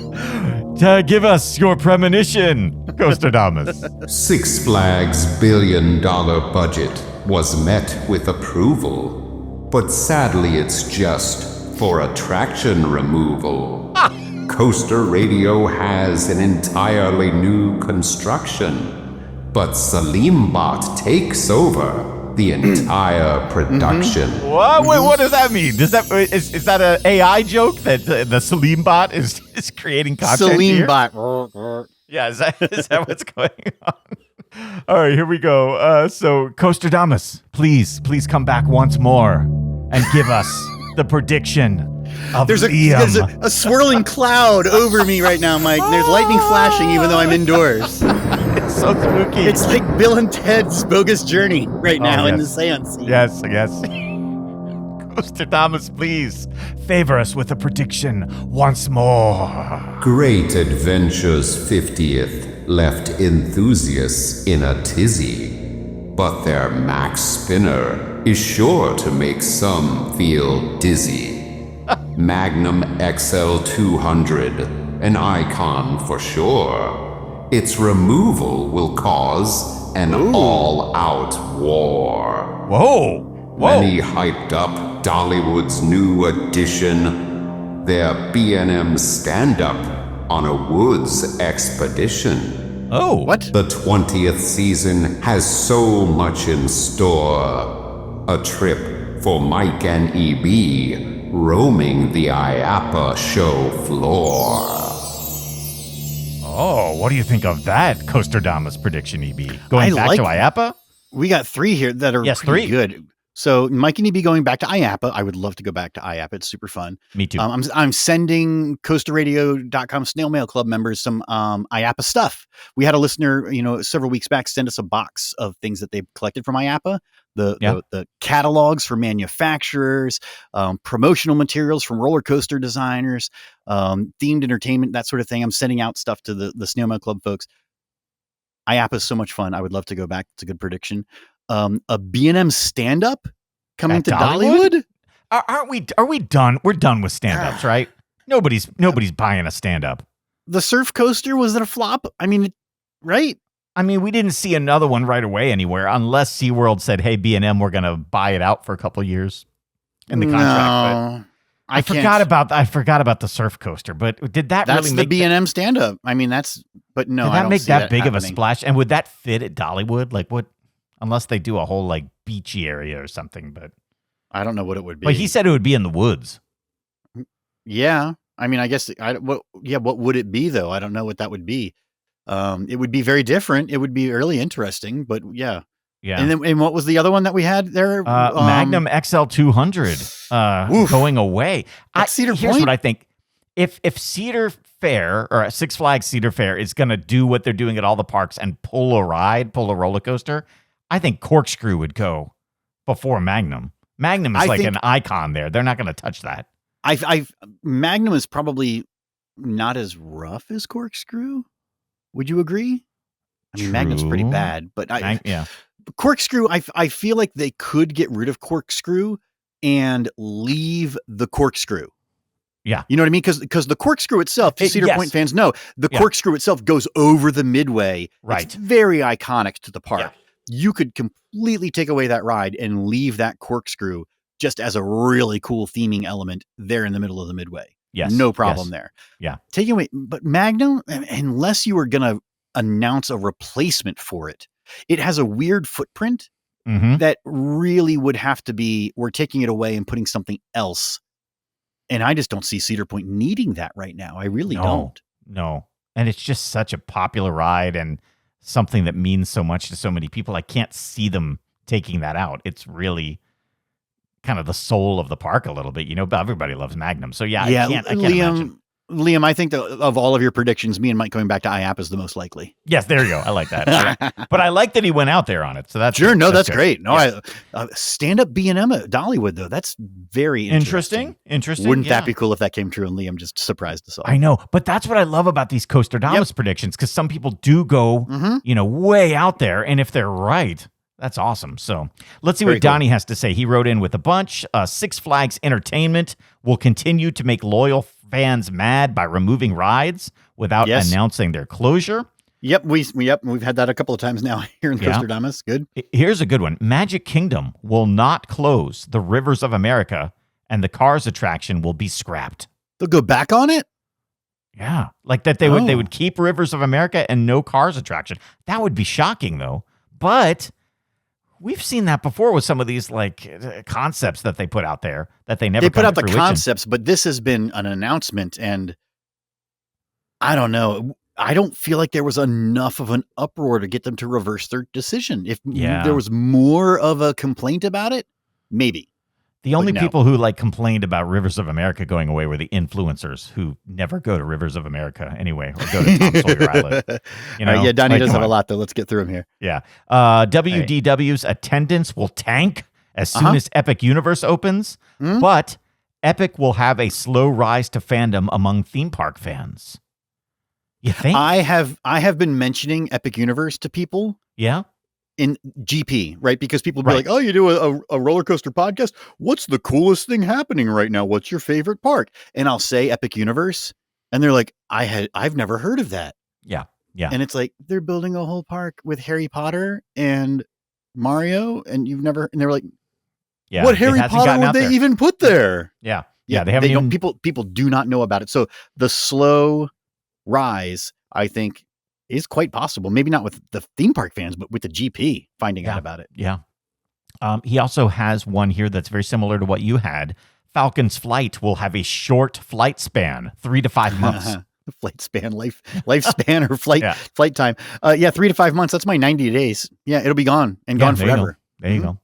Give us your premonition, Coasterdamus. Six Flags' $1 billion budget was met with approval, but sadly it's just for attraction removal. Coaster Radio has an entirely new construction, but Salimbot takes over the entire production. What? Wait, what does that mean? Is that an AI joke that the Salimbot is creating content here? Salimbot. Yeah, is that what's going on? All right, here we go. So, Coasterdamus, please come back once more and give us the prediction of there's Liam. A swirling cloud over me right now, Mike. There's lightning flashing even though I'm indoors. It's so spooky. It's like Bill and Ted's Bogus Journey right now in the seance scene. Yes. Coasterdamus, please favor us with a prediction once more. Great Adventures 50th left enthusiasts in a tizzy, but their max spinner is sure to make some feel dizzy. Magnum XL 200, an icon for sure. Its removal will cause an all-out war. Whoa. Many hyped up Dollywood's new addition, their B&M stand-up on a woods expedition. Oh. What? The 20th season has so much in store. A trip for Mike and EB roaming the IAPA show floor. Oh, what do you think of that Coasterdamus prediction, EB? Going back to IAPA? We got 3 here that are pretty good. So Mike and EB going back to IAPA. I would love to go back to IAPA. It's super fun. Me too. I'm sending coasterradio.com Snail Mail Club members some IAPA stuff. We had a listener, several weeks back send us a box of things that they collected from IAPA. The catalogs for manufacturers, promotional materials from roller coaster designers, themed entertainment, that sort of thing. I'm sending out stuff to the Snail Mail Club folks. IAPA is so much fun. I would love to go back. It's a good prediction. A B&M stand-up coming At to Dollywood? Are we done? We're done with stand-ups, right? Nobody's buying a stand-up. The surf coaster, was it a flop? I mean, right? I mean, we didn't see another one right away anywhere, unless SeaWorld said, "Hey, B&M, we're going to buy it out for a couple years in the contract." But I forgot about the surf coaster. But did that that's really make the B&M stand-up? I mean, but no, did I that don't make see that big happening. of a splash? And would that fit at Dollywood? Like what? Unless they do a whole like beachy area or something. But I don't know what it would be. But he said it would be in the woods. Yeah, I mean, I guess what would it be though? I don't know what that would be. It would be very different. It would be really interesting, but yeah. And what was the other one that we had there? Magnum XL 200 going away. Cedar Here's Point? what I think: if Cedar Fair or Six Flags Cedar Fair is going to do what they're doing at all the parks and pull a roller coaster, I think Corkscrew would go before Magnum. Magnum is an icon there. They're not going to touch that. Magnum is probably not as rough as Corkscrew. Would you agree? I mean, Magnum's pretty bad, but Corkscrew, I feel like they could get rid of Corkscrew and leave the Corkscrew. Yeah. You know what I mean? Because the Corkscrew itself, Cedar Point fans know, the Corkscrew itself goes over the midway. Right. It's very iconic to the park. Yeah. You could completely take away that ride and leave that Corkscrew just as a really cool theming element there in the middle of the midway. Yes. No problem there. Yeah. Taking away, but Magnum, unless you were going to announce a replacement for it, it has a weird footprint Mm-hmm. that really would have to be, we're taking it away and putting something else. And I just don't see Cedar Point needing that right now. I really don't. No. And it's just such a popular ride and something that means so much to so many people. I can't see them taking that out. It's really kind of the soul of the park a little bit, but everybody loves Magnum. So yeah, I can't imagine. Liam, I think that of all of your predictions, me and Mike going back to IAP is the most likely. Yes, there you go. I like that. But I like that he went out there on it. So that's sure. No, that's good. great. No, Yeah. Stand up B&M at Dollywood though. That's very interesting. Wouldn't that be cool if that came true and Liam just surprised us all? I know, but that's what I love about these Coasterdamus predictions, because some people do go, way out there, and if they're right, that's awesome. So let's see what Donnie has to say. He wrote in with a bunch. Six Flags Entertainment will continue to make loyal fans mad by removing rides without announcing their closure. Yep, we've had that a couple of times now here in Coasterdamus. Good. Here's a good one. Magic Kingdom will not close the Rivers of America, and the Cars attraction will be scrapped. They'll go back on it? Yeah, like that they would keep Rivers of America and no Cars attraction. That would be shocking though. But we've seen that before with some of these concepts that they put out there that they never put out the fruition. Concepts, but this has been an announcement, and I don't know. I don't feel like there was enough of an uproar to get them to reverse their decision. If there was more of a complaint about it, maybe. The only people who complained about Rivers of America going away were the influencers who never go to Rivers of America anyway, or go to Tom Sawyer Island. All right, Donnie does have a lot though. Let's get through them here. Yeah. WDW's attendance will tank as soon as Epic Universe opens, but Epic will have a slow rise to fandom among theme park fans. You think? I have been mentioning Epic Universe to people. Yeah. In GP, right? Because people be like, oh, you do a roller coaster podcast? What's the coolest thing happening right now? What's your favorite park? And I'll say Epic Universe. And they're like, I've never heard of that. Yeah. Yeah. And it's like, they're building a whole park with Harry Potter and Mario. And they're like, what Harry Potter would they even put there? Yeah. Yeah. They haven't people do not know about it. So the slow rise, I think, is quite possible. Maybe not with the theme park fans, but with the GP finding out about it. Yeah. He also has one here that's very similar to what you had. Falcon's Flight will have a short flight span, 3 to 5 months. Flight span, lifespan or flight time. 3 to 5 months. That's my 90 days. Yeah, it'll be gone and gone forever. There you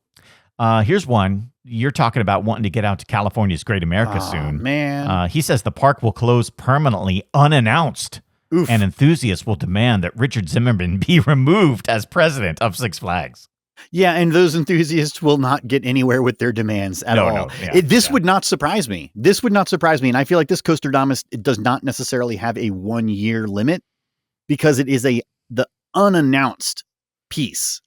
go. Here's one. You're talking about wanting to get out to California's Great America soon. Man. He says the park will close permanently unannounced. Oof. And enthusiasts will demand that Richard Zimmerman be removed as president of Six Flags. Yeah, and those enthusiasts will not get anywhere with their demands at all. No. Yeah, this would not surprise me. This would not surprise me. And I feel like this Coasterdamus, it does not necessarily have a 1-year limit because it is the unannounced piece,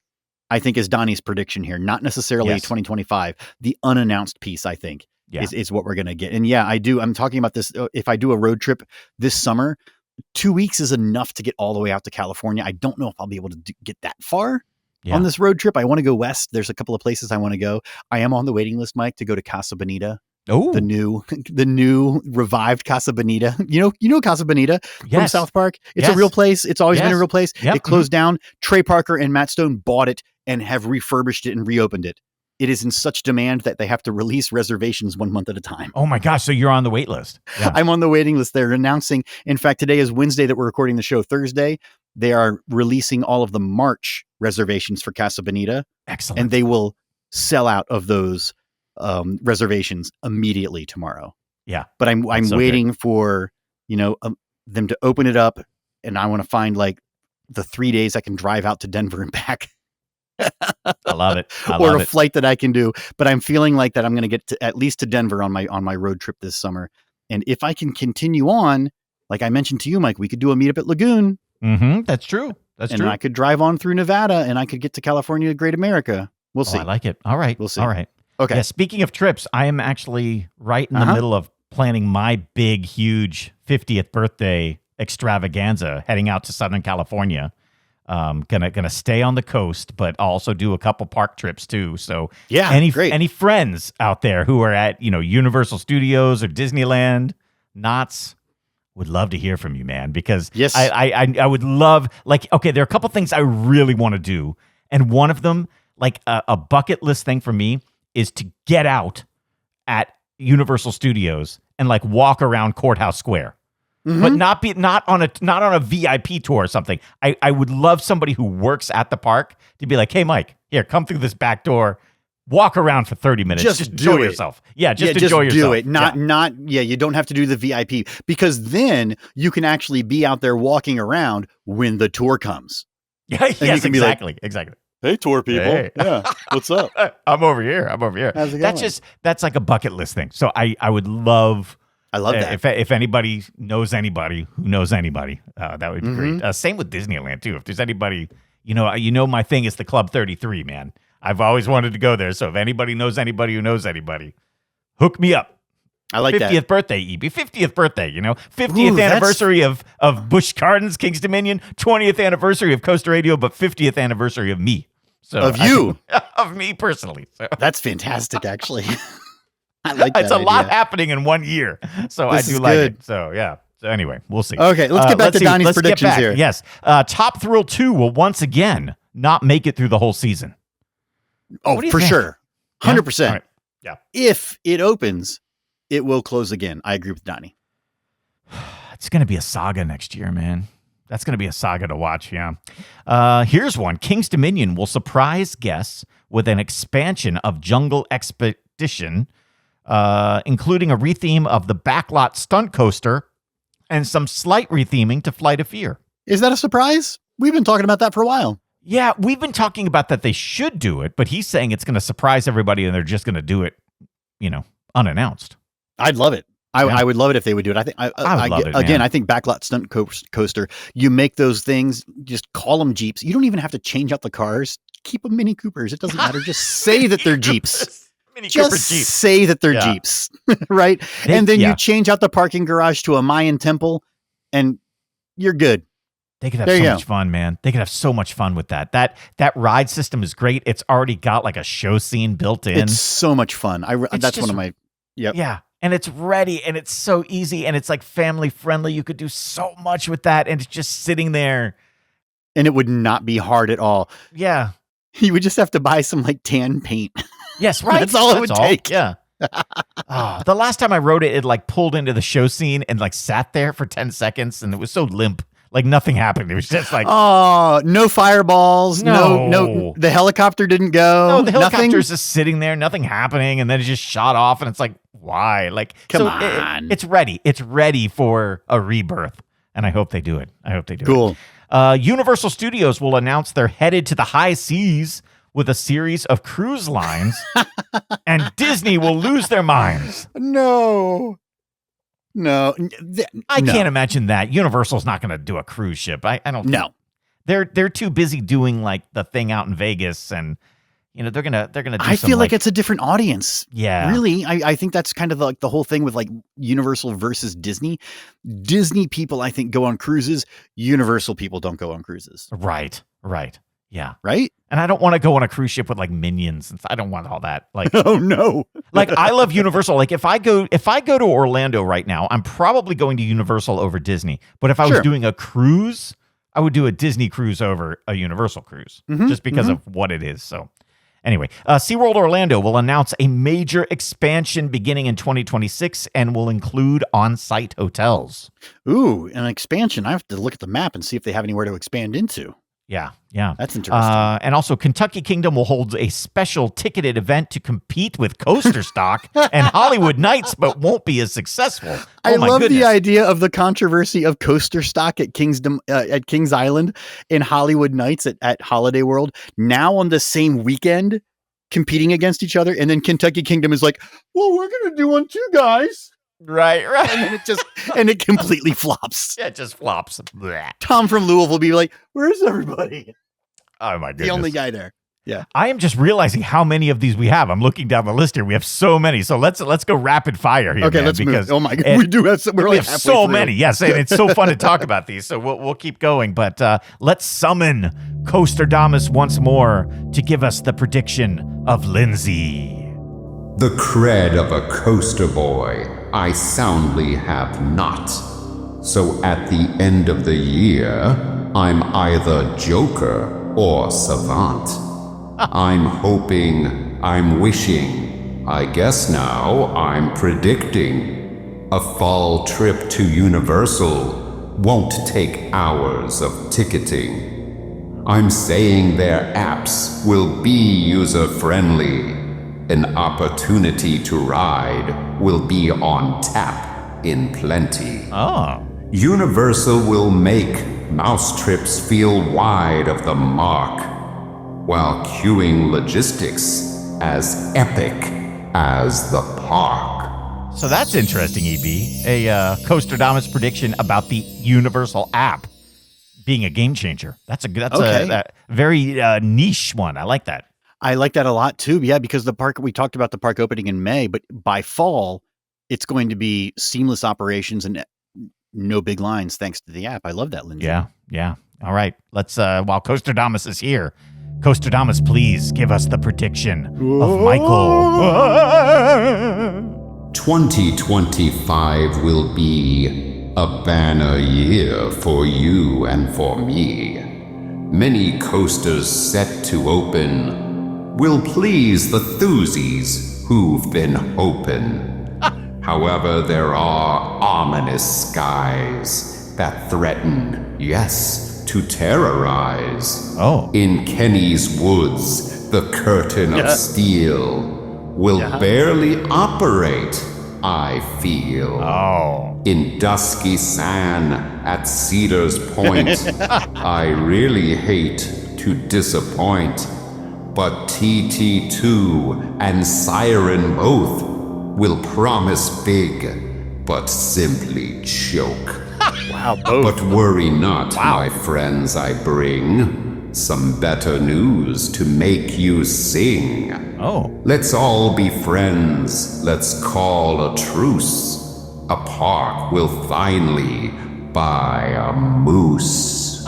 I think, is Donnie's prediction here. Not necessarily 2025. The unannounced piece, I think, is what we're going to get. And yeah, I'm talking about this. If I do a road trip this summer, 2 weeks is enough to get all the way out to California. I don't know if I'll be able to get that far on this road trip. I want to go west. There's a couple of places I want to go. I am on the waiting list, Mike, to go to Casa Bonita. Oh, the new revived Casa Bonita. You know Casa Bonita from South Park. It's a real place. It's always been a real place. Yep. It closed down. Trey Parker and Matt Stone bought it and have refurbished it and reopened it. It is in such demand that they have to release reservations 1 month at a time. Oh my gosh. So you're on the wait list. Yeah. I'm on the waiting list. They're announcing, in fact, today is Wednesday that we're recording the show. Thursday, they are releasing all of the March reservations for Casa Bonita. Excellent. And they will sell out of those reservations immediately tomorrow. Yeah. But I'm waiting for, them to open it up. And I want to find the 3 days I can drive out to Denver and back. I love it. Or a flight that I can do, but I'm feeling like that I'm going to get at least to Denver on my road trip this summer. And if I can continue on, like I mentioned to you, Mike, we could do a meetup at Lagoon. Mm-hmm. That's true. And I could drive on through Nevada and I could get to California, Great America. We'll see. I like it. All right. We'll see. All right. Okay. Yeah, speaking of trips, I am actually right in the middle of planning my big, huge 50th birthday extravaganza, heading out to Southern California. Gonna stay on the coast, but also do a couple park trips too. So any friends out there who are at Universal Studios or Disneyland, Knott's, would love to hear from you, man. Because I would love there are a couple things I really want to do, And one of them, like a bucket list thing for me, is to get out at Universal Studios and like walk around Courthouse Square. But not on a VIP tour or something. I would love somebody who works at the park to be like, hey, Mike, here, come through this back door, walk around for 30 minutes, just enjoy yourself. Yeah, just enjoy yourself. Do it. Not. You don't have to do the VIP, because then you can actually be out there walking around when the tour comes. Yeah, yes, exactly. Hey, tour people. Hey. Yeah, what's up? I'm over here. How's it going? That's like a bucket list thing. So I would love. I love that. If anybody knows anybody who knows anybody, that would be great. Same with Disneyland too. If there's anybody, my thing is the Club 33, man. I've always wanted to go there. So if anybody knows anybody who knows anybody, hook me up. I like 50th that. birthday, EB. 50th birthday, 50th anniversary of Busch Gardens, Kings Dominion, 20th anniversary of Coaster Radio, but 50th anniversary of me. So Of you. Of me personally. So. That's fantastic, actually. I like that. It's a lot happening in 1 year. So This I do is like good. it. So yeah. So anyway, we'll see. Okay, let's get back to Donnie's predictions here. Yes. Top Thrill 2 will once again not make it through the whole season. Oh, What do you for think? sure. 100%. Yeah? All right. Yeah. If it opens, it will close again. I agree with Donnie. It's going to be a saga next year, man. That's going to be a saga to watch, yeah. Here's one. King's Dominion will surprise guests with an expansion of Jungle Expedition, including a retheme of the backlot stunt coaster and some slight retheming to Flight of Fear. Is that a surprise? We've been talking about that for a while. Yeah, we've been talking about that they should do it, but he's saying it's going to surprise everybody and they're just going to do it, unannounced. I'd love it. I would love it if they would do it. I think I would love it, again. man. I think backlot stunt coaster. You make those things. Just call them Jeeps. You don't even have to change out the cars. Keep them Mini Coopers. It doesn't matter. Just say that they're Jeeps. Mini Cooper Just Jeep. say that they're Jeeps, right? And then you change out the parking garage to a Mayan temple, and you're good. They could have There so you go. much fun, man. They could have so much fun with that. That ride system is great. It's already got like a show scene built in. It's so much fun. That's one of my. Yep. Yeah. And it's ready and it's so easy and it's like family friendly. You could do so much with that and it's just sitting there. And it would not be hard at all. Yeah. You would just have to buy some like tan paint. Yes, right. That's all it would take. Yeah. The last time I rode it, it like pulled into the show scene and like sat there for 10 seconds and it was so limp. Like nothing happened. It was just like, oh, no fireballs. No. The helicopter didn't go. no, the helicopter's Nothing? just sitting there, nothing happening, and then it just shot off, and it's like, why? Like, Come so on. it's ready. It's ready for a rebirth, and I hope they do it. Cool. Universal Studios will announce they're headed to the high seas with a series of cruise lines, and Disney will lose their minds. No. I can't imagine that. Universal's not going to do a cruise ship. I don't. No. They're too busy doing like the thing out in Vegas, and they're gonna do. I feel like it's a different audience. Yeah. Really, I think that's kind of like the whole thing with like Universal versus Disney. Disney people, I think, go on cruises. Universal people don't go on cruises. Right. Yeah. Right? And I don't want to go on a cruise ship with like minions. I don't want all that. Like, Oh no. like I love Universal. Like if I go to Orlando right now, I'm probably going to Universal over Disney. But if I was Sure. doing a cruise, I would do a Disney cruise over a Universal cruise just because of what it is. So anyway, SeaWorld Orlando will announce a major expansion beginning in 2026 and will include on-site hotels. Ooh, an expansion. I have to look at the map and see if they have anywhere to expand into. Yeah. That's interesting. And also, Kentucky Kingdom will hold a special ticketed event to compete with Coaster Stock and Hollywood Nights, but won't be as successful. I my love goodness. the idea of the controversy of Coaster Stock at Kings Island and Hollywood Nights at Holiday World now on the same weekend competing against each other. And then Kentucky Kingdom is like, well, we're going to do one too, guys. Right. And then it completely flops. Yeah, it just flops. Blech. Tom from Louisville will be like, where's everybody? Oh, my goodness. The only guy there. Yeah. I am just realizing how many of these we have. I'm looking down the list here. We have so many. So let's go rapid fire here. Okay, man, let's because move. Oh my God. We do have some. We're we like have halfway so through. many. Yes, and it's so fun to talk about these. So we'll keep going. But let's summon Coasterdamus once more to give us the prediction of Lindsay. The cred of a coaster boy I soundly have not. So at the end of the year, I'm either Joker or savant. I'm hoping, I'm wishing, I guess now I'm predicting. A fall trip to Universal won't take hours of ticketing. I'm saying their apps will be user-friendly. An opportunity to ride will be on tap in plenty. Oh. Universal will make mouse trips feel wide of the mark, while queuing logistics as epic as the park. So that's interesting, EB. A Coasterdamus prediction about the Universal app being a game changer. That's a very niche one. I like that. I like that a lot too. Yeah, because we talked about the park opening in May, but by fall, it's going to be seamless operations and no big lines thanks to the app. I love that, Lindsay. Yeah. All right. Let's, while Coasterdamus is here, Coasterdamus, please give us the prediction of Michael. 2025 will be a banner year for you and for me. Many coasters set to open will please the thuzies who've been hoping. However, there are ominous skies that threaten, yes, to terrorize. Oh. In Kenny's woods, the curtain of steel will barely operate, I feel. Oh. In dusky sand at Cedar's Point, I really hate to disappoint, but TT2 and Siren both will promise big, but simply choke. Wow, both. But worry not, my friends, I bring some better news to make you sing. Oh. Let's all be friends, let's call a truce. A park will finally buy a moose.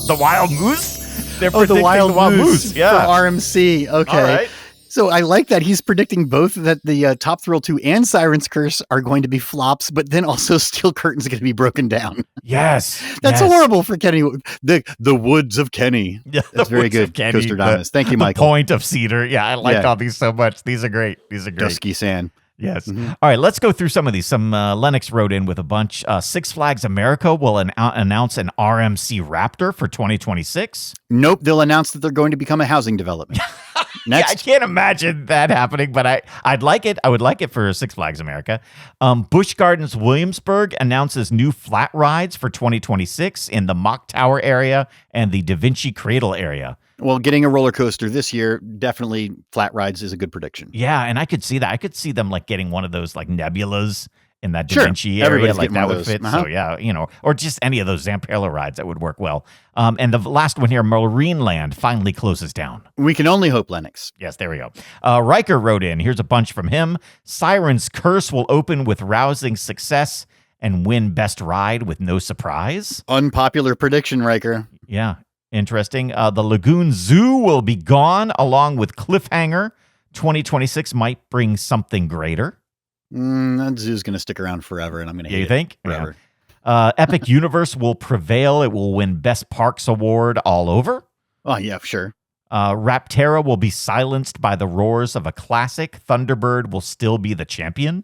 The wild moose? They're The predicting wild moose Yeah. for RMC. Okay. All right. So I like that he's predicting both that the Top Thrill 2 and Siren's Curse are going to be flops, but then also Steel Curtain's going to be broken down. Yes. That's horrible for Kenny. The woods of Kenny. Yeah, That's very good, Coasterdamus. Thank you, the Michael. Point of Cedar. Yeah, I like all these so much. These are great. Dusky sand. Yes. All right, let's go through some of these. Some Lennox wrote in with a bunch. Six Flags America will announce an RMC Raptor for 2026. Nope, they'll announce that they're going to become a housing development. Next. Yeah, I can't imagine that happening, but I'd like it. I would like it for Six Flags America. Busch Gardens Williamsburg announces new flat rides for 2026 in the Mock Tower area and the Da Vinci Cradle area. Well, getting a roller coaster this year, definitely flat rides is a good prediction. Yeah, and I could see that. I could see them like getting one of those like nebulas in that Da Sure. Vinci area. Everybody's Like getting that one would of those. fit. So yeah, or just any of those Zamperla rides that would work well. And the last one here, Marineland finally closes down. We can only hope, Lennox. Yes, there we go. Riker wrote in. Here's a bunch from him. Siren's Curse will open with rousing success and win best ride with no surprise. Unpopular prediction, Riker. Yeah, interesting. The Lagoon Zoo will be gone along with Cliffhanger. 2026 might bring something greater. That zoo's going to stick around forever, and I'm going to hate You it think? forever. Yeah. Epic Universe will prevail. It will win Best Parks Award all over. Oh, yeah, sure. Rapterra will be silenced by the roars of a classic. Thunderbird will still be the champion.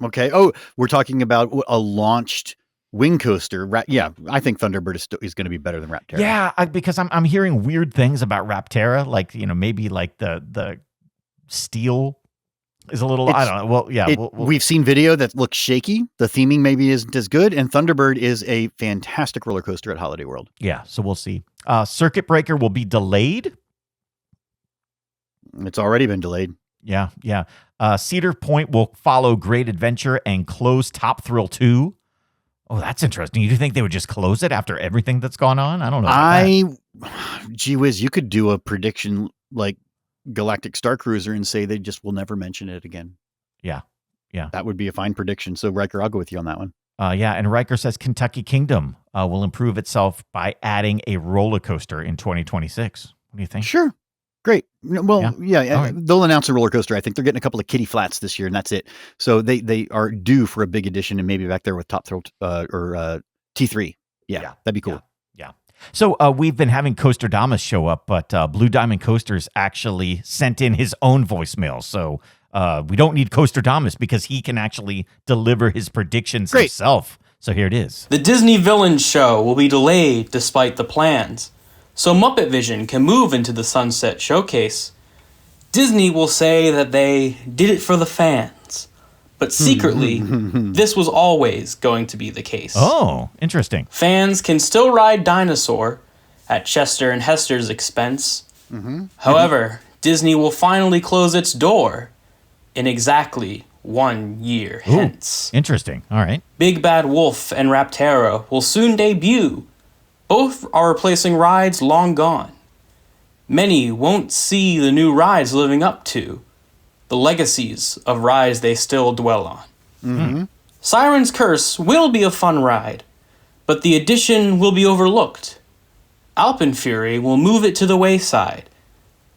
Okay. Oh, we're talking about a launched wing coaster. Yeah, I think Thunderbird is going to be better than Rapterra. Yeah, because I'm hearing weird things about Rapterra, like maybe like the steel is a little. I don't know. Well, yeah, we've seen video that looks shaky. The theming maybe isn't as good, and Thunderbird is a fantastic roller coaster at Holiday World. Yeah, so we'll see. Circuit Breaker will be delayed. It's already been delayed. Yeah. Cedar Point will follow Great Adventure and close Top Thrill 2. Oh, that's interesting. You think they would just close it after everything that's gone on? I don't know. Gee whiz, you could do a prediction like Galactic Star Cruiser and say they just will never mention it again. Yeah. That would be a fine prediction. So Riker, I'll go with you on that one. Yeah, and Riker says Kentucky Kingdom will improve itself by adding a roller coaster in 2026. What do you think? Sure. Great. Well, yeah, right. They'll announce a roller coaster. I think they're getting a couple of kitty flats this year, and that's it. So they are due for a big addition, and maybe back there with Top Thrill or T3. Yeah, that'd be cool. Yeah. So we've been having Coasterdamus show up, but Blue Diamond Coasters actually sent in his own voicemail. So we don't need Coasterdamus because he can actually deliver his predictions himself. So here it is. The Disney Villains show will be delayed despite the plans, so Muppet Vision can move into the Sunset Showcase. Disney will say that they did it for the fans, but secretly, this was always going to be the case. Oh, interesting. Fans can still ride Dinosaur at Chester and Hester's expense. However, Disney will finally close its door in exactly 1 year hence. Interesting. All right. Big Bad Wolf and Raptera will soon debut. Both are replacing rides long gone. Many won't see the new rides living up to the legacies of rides they still dwell on. Siren's Curse will be a fun ride, but the addition will be overlooked. Alpenfury will move it to the wayside,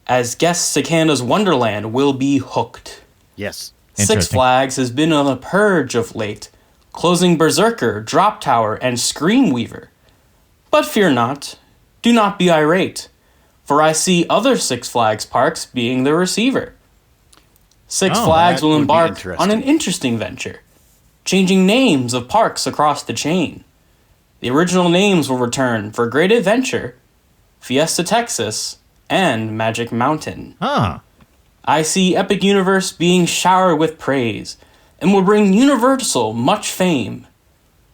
as Guest Cicanda's Wonderland will be hooked. Yes. Six Flags has been on a purge of late, closing Berserker, Drop Tower, and Screamweaver. But fear not, do not be irate, for I see other Six Flags parks being the receiver. Six Flags will embark on an interesting venture, changing names of parks across the chain. The original names will return for Great Adventure, Fiesta Texas, and Magic Mountain. I see Epic Universe being showered with praise, and will bring Universal much fame.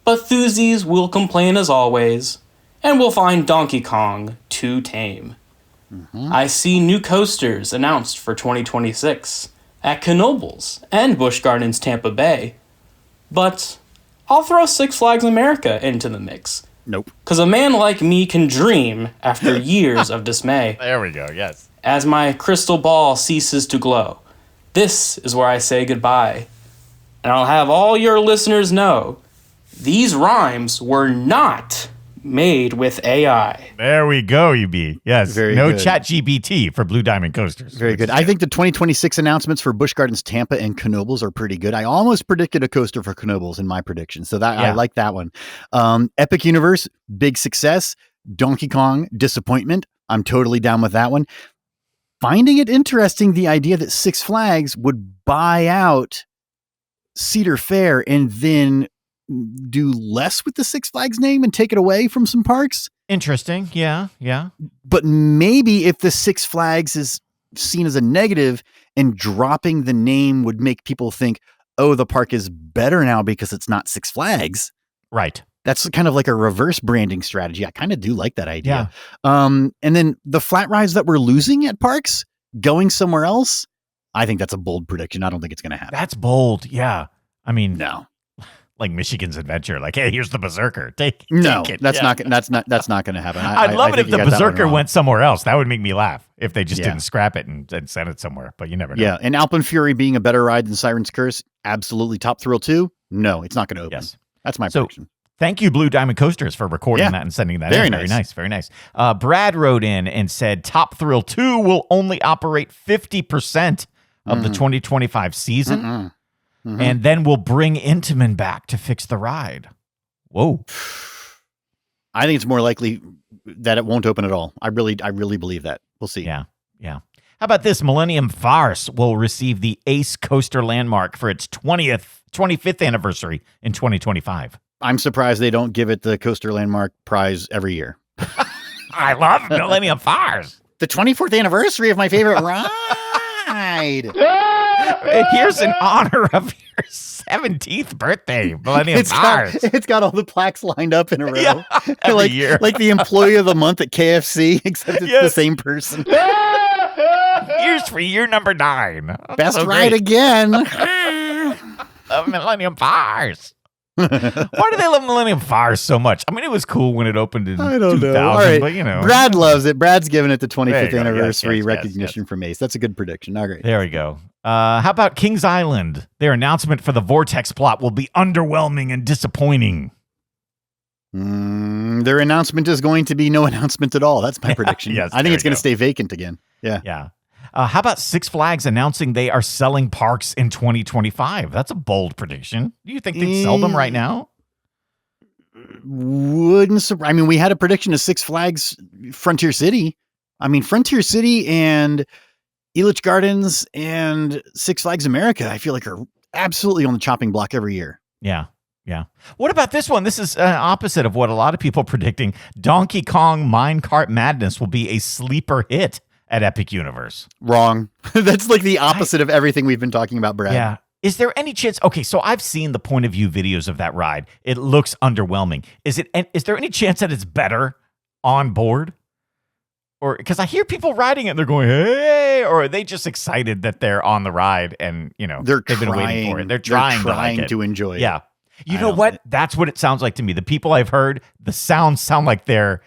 But Thuzies will complain as always, and will find Donkey Kong too tame. I see new coasters announced for 2026 at Knoebels and Busch Gardens Tampa Bay. But I'll throw Six Flags America into the mix. Nope. Because a man like me can dream after years of dismay. There we go. Yes. As my crystal ball ceases to glow, this is where I say goodbye. And I'll have all your listeners know, these rhymes were not made with AI. There we go, UB. Yes. Very no good. chat GPT for Blue Diamond Coasters. Very good. I think the 2026 announcements for Busch Gardens Tampa and Knoebels are pretty good. I almost predicted a coaster for Knoebels in my prediction, so that I like that one. Epic Universe, big success. Donkey Kong, disappointment. I'm totally down with that one. Finding it interesting, the idea that Six Flags would buy out Cedar Fair and then do less with the Six Flags name and take it away from some parks. Interesting. Yeah. Yeah. But maybe if the Six Flags is seen as a negative and dropping the name would make people think, oh, the park is better now because it's not Six Flags. Right. That's kind of like a reverse branding strategy. I kind of do like that idea. And then the flat rides that we're losing at parks going somewhere else, I think that's a bold prediction. I don't think it's going to happen. That's bold. Yeah. I mean, No. like Michigan's Adventure. Like, hey, here's the Berserker. Take it. That's Yeah. not going to happen. I'd love it think if you the got that one Berserker wrong. went somewhere else. That would make me laugh if they just Yeah. didn't scrap it and send it somewhere. But you never know. Yeah, and Alpenfury being a better ride than Siren's Curse, absolutely top thrill too. No, it's not going to open. Yes. That's my So, prediction. Thank you, Blue Diamond Coasters, for recording Yeah. that and sending that Very in. nice. Very nice. Brad wrote in and said Top Thrill 2 will only operate 50% of the 2025 season, and then we'll bring Intamin back to fix the ride. Whoa. I think it's more likely that it won't open at all. I really believe that. We'll see. Yeah. Yeah. How about this? Millennium Farce will receive the Ace Coaster Landmark for its 25th anniversary in 2025. I'm surprised they don't give it the Coaster Landmark prize every year. I love Millennium Farce. The 24th anniversary of my favorite ride. Here's in honor of your 17th birthday, Millennium Farce. It's got all the plaques lined up in a row. Yeah, every like, year. Like the employee of the month at KFC, except it's the Yes. same person. Here's for year number 9. That's Best so ride great. again. Of Millennium Farce. Why do they love Millennium Farce so much? I mean, it was cool when it opened in I don't 2000, know. All right. but you know. Brad loves it. Brad's giving it the There 25th you go. Yes, anniversary yes, recognition from Ace. That's a good prediction. All right. There we go. How about Kings Island? Their announcement for the Vortex plot will be underwhelming and disappointing. Their announcement is going to be no announcement at all. That's my prediction. Yes, I think there it's you going go. to stay vacant again. Yeah. Yeah. How about Six Flags announcing they are selling parks in 2025? That's a bold prediction. Do you think they'd sell them right now? Wouldn't surprise. I mean, we had a prediction of Six Flags Frontier City. I mean, Frontier City and Elitch Gardens and Six Flags America, I feel like are absolutely on the chopping block every year. Yeah. Yeah. What about this one? This is opposite of what a lot of people are predicting. Donkey Kong Minecart Madness will be a sleeper hit at Epic Universe. Wrong. That's like the opposite of everything we've been talking about, Brad. Yeah. Is there any chance? Okay, so I've seen the point of view videos of that ride. It looks underwhelming. Is there any chance that it's better on board? Or because I hear people riding it and they're going, hey, or are they just excited that they're on the ride and, they've been waiting for it. They're trying to enjoy it. Yeah. You know what? That's what it sounds like to me. The people I've heard, the sounds sound like they're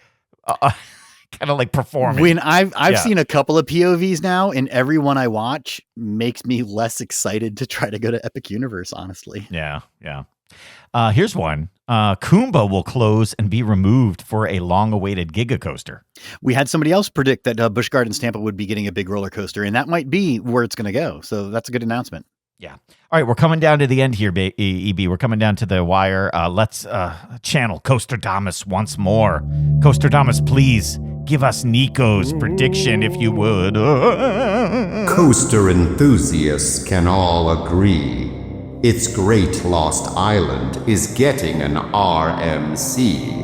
kind of like performing. When I've seen a couple of POVs now, and every one I watch makes me less excited to try to go to Epic Universe, honestly. Yeah. Here's one. Kumba will close and be removed for a long-awaited Giga Coaster. We had somebody else predict that Busch Gardens Tampa would be getting a big roller coaster, and that might be where it's going to go. So that's a good announcement. Yeah. All right, we're coming down to the end here, EB. We're coming down to the wire. Let's channel Coasterdamus once more. Coasterdamus, please give us Nico's prediction, if you would. Coaster enthusiasts can all agree its Great Lost Island is getting an RMC.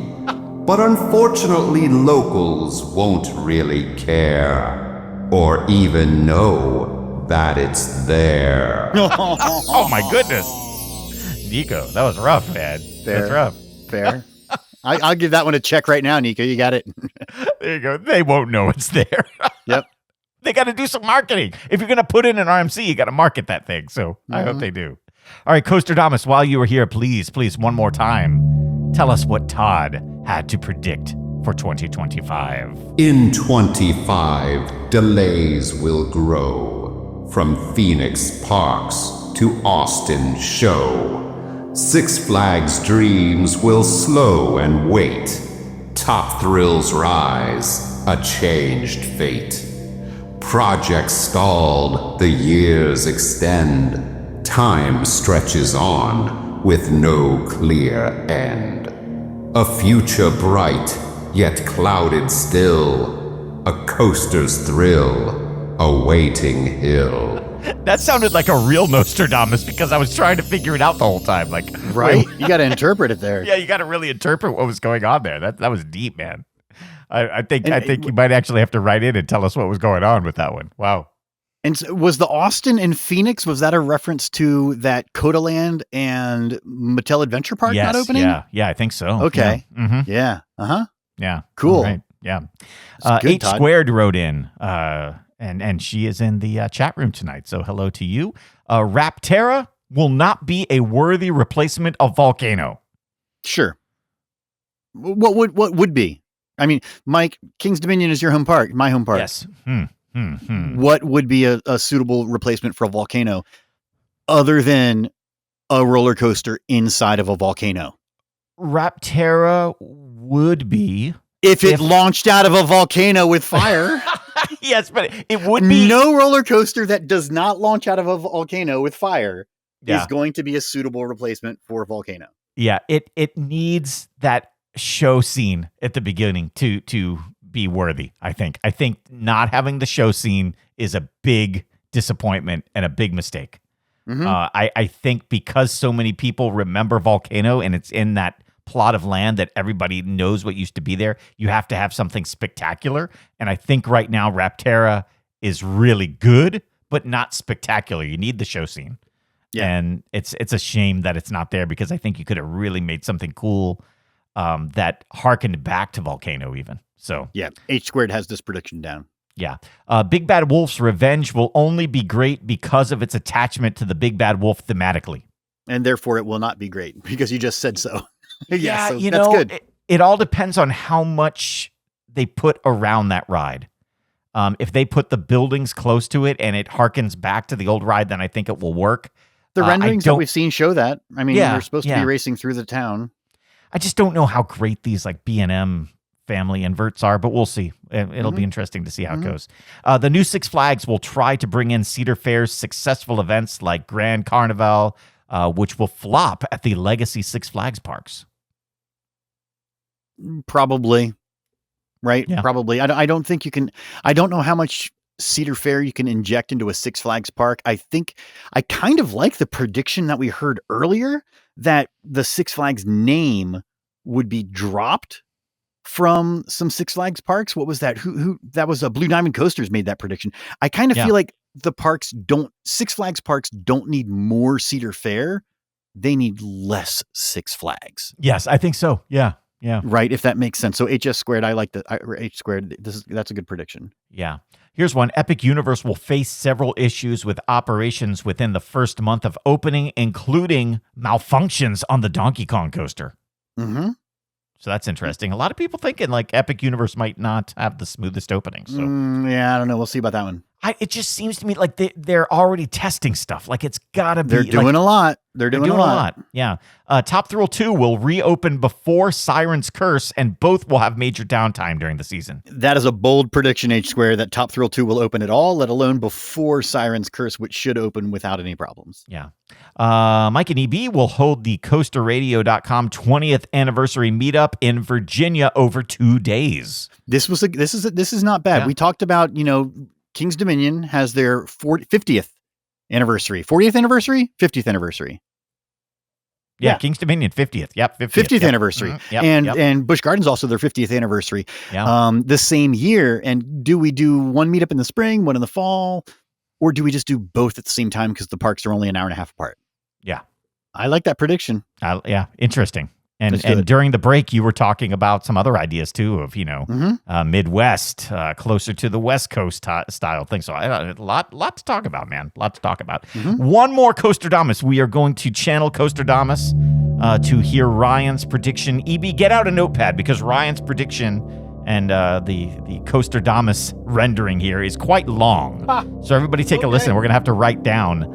But unfortunately, locals won't really care or even know that it's there. Oh my goodness. Nico, that was rough, man. Fair. That's rough. Fair. I'll give that one a check right now, Nico. You got it. There you go. They won't know it's there. Yep. They got to do some marketing. If you're going to put in an RMC, you got to market that thing. So I hope they do. All right, Coasterdamus, while you were here, please, one more time, tell us what Todd had to predict for 2025. In 25, delays will grow. From Phoenix Parks to Austin Show. Six Flags dreams will slow and wait. Top thrills rise, a changed fate. Projects stalled, the years extend. Time stretches on with no clear end. A future bright, yet clouded still. A coaster's thrill. A waiting hill. That sounded like a real Nostradamus because I was trying to figure it out the whole time. Like, right? You got to interpret it there. Yeah, you got to really interpret what was going on there. That was deep, man. I think you might actually have to write in and tell us what was going on with that one. Wow. And so was the Austin and Phoenix, was that a reference to that Codaland and Mattel Adventure Park not opening? Yeah, I think so. Okay. Yeah. Mm-hmm. Yeah. Uh-huh. Yeah. Cool. Right. Yeah. Good, H Squared wrote in, and she is in the chat room tonight. So hello to you. Rapterra will not be a worthy replacement of Volcano. Sure. What would be? I mean, Mike, King's Dominion is your home park, my home park. Yes. What would be a suitable replacement for a volcano other than a roller coaster inside of a volcano? Rapterra would be if it launched out of a volcano with fire. Yes, but it would be no roller coaster that does not launch out of a volcano with fire is going to be a suitable replacement for a volcano. Yeah, it needs that show scene at the beginning to be worthy, I think. I think not having the show scene is a big disappointment and a big mistake. Mm-hmm. I think because so many people remember Volcano and it's in that plot of land that everybody knows what used to be there, you have to have something spectacular. And I think right now Rapterra is really good, but not spectacular. You need the show scene. Yeah. And it's a shame that it's not there because I think you could have really made something cool that harkened back to Volcano even. So yeah, H Squared has this prediction down. Yeah. Big Bad Wolf's Revenge will only be great because of its attachment to the Big Bad Wolf thematically. And therefore it will not be great because you just said so. Yeah, so you that's know, good. It all depends on how much they put around that ride. If they put the buildings close to it and it harkens back to the old ride, then I think it will work. The renderings that we've seen show that. I mean, Yeah, we're supposed to be racing through the town. I just don't know how great these like B&M family inverts are, but we'll see. It'll be interesting to see how it goes. The new Six Flags will try to bring in Cedar Fair's successful events like Grand Carnival, which will flop at the legacy Six Flags parks. Probably. Right? Yeah. Probably. I don't think you can. I don't know how much Cedar Fair you can inject into a Six Flags park. I think I kind of like the prediction that we heard earlier that the Six Flags name would be dropped from some Six Flags parks. What was that? Who that was? Blue Diamond Coasters made that prediction. I kind of feel like Six Flags parks don't need more Cedar Fair. They need less Six Flags. Yes, I think so. Yeah. Yeah. Right. If that makes sense. So HS squared, I like H squared. That's a good prediction. Yeah. Here's one. Epic Universe will face several issues with operations within the first month of opening, including malfunctions on the Donkey Kong coaster. Mm-hmm. So that's interesting. A lot of people thinking like Epic Universe might not have the smoothest opening. So yeah, I don't know. We'll see about that one. It just seems to me like they're already testing stuff. Like it's got to be. They're doing a lot. They're doing a lot. Yeah. Top Thrill 2 will reopen before Siren's Curse, and both will have major downtime during the season. That is a bold prediction, H squared, that Top Thrill 2 will open at all, let alone before Siren's Curse, which should open without any problems. Yeah. Mike and EB will hold the CoasterRadio.com 20th anniversary meetup in Virginia over 2 days. This is not bad. Yeah. We talked about, King's Dominion has their 50th anniversary. 40th anniversary? 50th anniversary. Yeah, King's Dominion 50th. Yep, 50th anniversary. Mm-hmm. Yep, and Busch Gardens also their 50th anniversary. Yeah. The same year. And do we do one meetup in the spring, one in the fall, or do we just do both at the same time because the parks are only an hour and a half apart? Yeah. I like that prediction. Yeah, interesting. And during the break, you were talking about some other ideas too of, Midwest, closer to the West Coast style thing. So a lot to talk about, man. A lot to talk about. Mm-hmm. One more Coasterdamus. We are going to channel Coasterdamus to hear Ryan's prediction. EB, get out a notepad because Ryan's prediction and the Coasterdamus rendering here is quite long. So everybody take a listen. We're going to have to write down.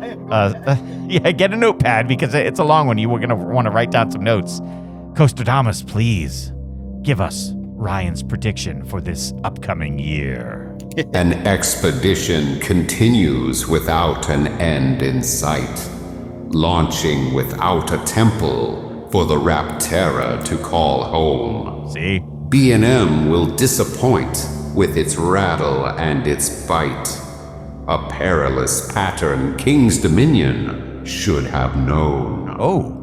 Get a notepad because it's a long one. We're going to want to write down some notes. Coasterdamus, please give us Ryan's prediction for this upcoming year. An expedition continues without an end in sight, launching without a temple for the Raptera to call home. See? B&M will disappoint with its rattle and its bite. A perilous pattern King's Dominion should have known. Oh.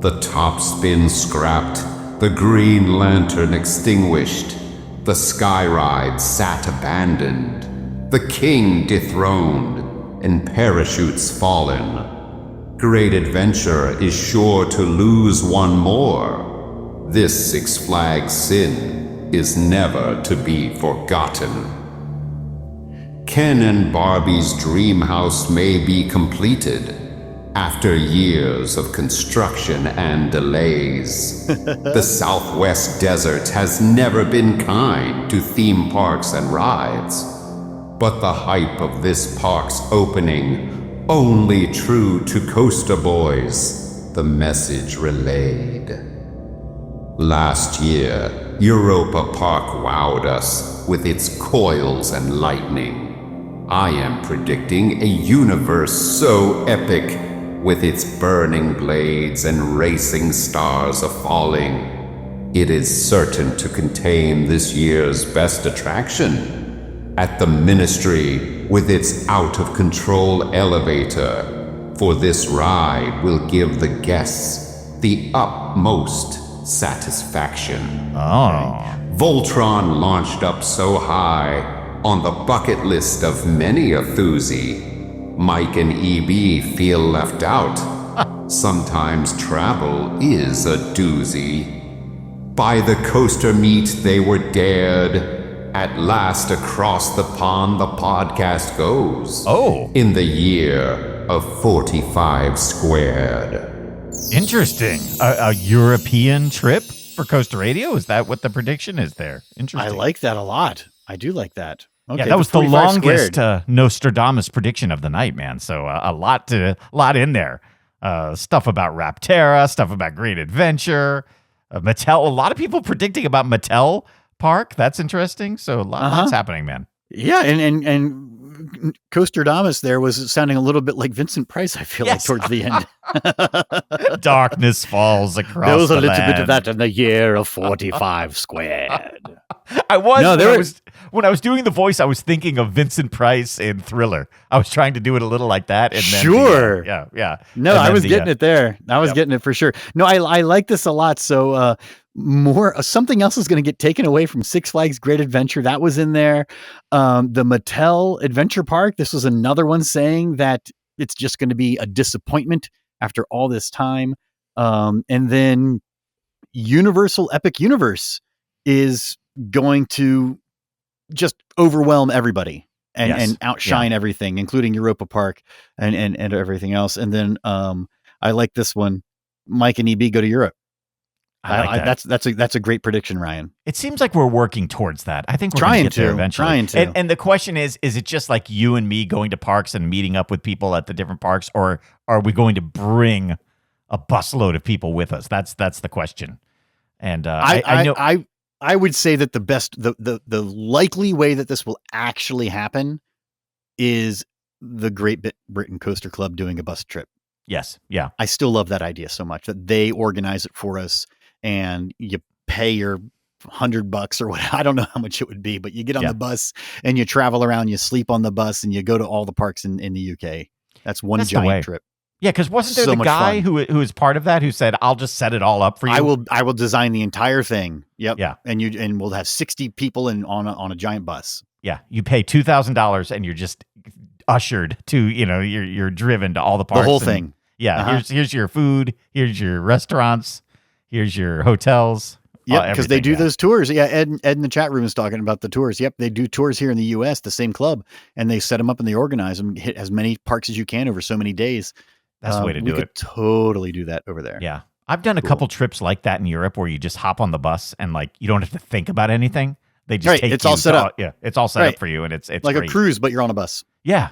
The top spin scrapped, the Green Lantern extinguished, the Sky Ride sat abandoned, the King dethroned, and parachutes fallen. Great Adventure is sure to lose one more. This Six Flags sin is never to be forgotten. Ken and Barbie's dream house may be completed. After years of construction and delays, the Southwest Desert has never been kind to theme parks and rides. But the hype of this park's opening, only true to Coaster Boys, the message relayed. Last year, Europa Park wowed us with its coils and lightning. I am predicting a universe so epic with its burning blades and racing stars a-falling. It is certain to contain this year's best attraction. At the Ministry, with its out-of-control elevator, for this ride will give the guests the utmost satisfaction. Oh. Voltron launched up so high, on the bucket list of many a Thuzy, Mike and EB feel left out. Sometimes travel is a doozy. By the coaster meet they were dared. At last across the pond the podcast goes. Oh. In the year of 45 squared. Interesting. A European trip for Coaster Radio? Is that what the prediction is there? Interesting. I like that a lot. I do like that. Okay, yeah, that was the 45 longest squared. Nostradamus prediction of the night, man. So a lot in there. Stuff about Raptera, stuff about Great Adventure, Mattel. A lot of people predicting about Mattel Park. That's interesting. So lots happening, man. Yeah, and Coasterdamus there was sounding a little bit like Vincent Price, I feel like, towards the end. Darkness falls across There was a the little bit of land. that in the year of 45 squared. I was, No, when I was doing the voice, I was thinking of Vincent Price in Thriller. I was trying to do it a little like that. And then Sure. yeah. No, And I then was getting it there. I was Yep. getting it for sure. No, I like this a lot. So something else is going to get taken away from Six Flags Great Adventure. That was in there. The Mattel Adventure Park. This was another one saying that it's just going to be a disappointment after all this time. And then Universal Epic Universe is going to just overwhelm everybody and outshine everything, including Europa Park and everything else. And then I like this one. Mike and EB go to Europe. I like that. That's a great prediction, Ryan. It seems like we're working towards that. I think we're going to get there eventually. Trying to. And the question is it just like you and me going to parks and meeting up with people at the different parks, or are we going to bring a busload of people with us? That's the question. And I know I would say that the likely way that this will actually happen is the Great Britain Coaster Club doing a bus trip. yes, yeah. I still love that idea so much that they organize it for us and you pay your $100 or what, I don't know how much it would be, but you get on the bus and you travel around, you sleep on the bus and you go to all the parks in the UK. That's one giant trip. Yeah, because wasn't there So the much guy fun. who was part of that who said, "I'll just set it all up for you"? I will design the entire thing. Yep. Yeah. And we'll have 60 people on a giant bus. Yeah, you pay $2,000 and you're just ushered to, you're driven to all the parks. The whole and- thing. Yeah, here's your food, here's your restaurants, here's your hotels. Yeah, because they everything, do those tours. Yeah, Ed in the chat room is talking about the tours. Yep, they do tours here in the U.S., the same club, and they set them up and they organize them. Hit as many parks as you can over so many days. That's the way to do We could it. totally do that over there. Yeah. I've done a couple trips like that in Europe where you just hop on the bus and like you don't have to think about anything. They just take it's you all set up. Yeah, it's all set up for you, and it's like great. a cruise, but you're on a bus. Yeah,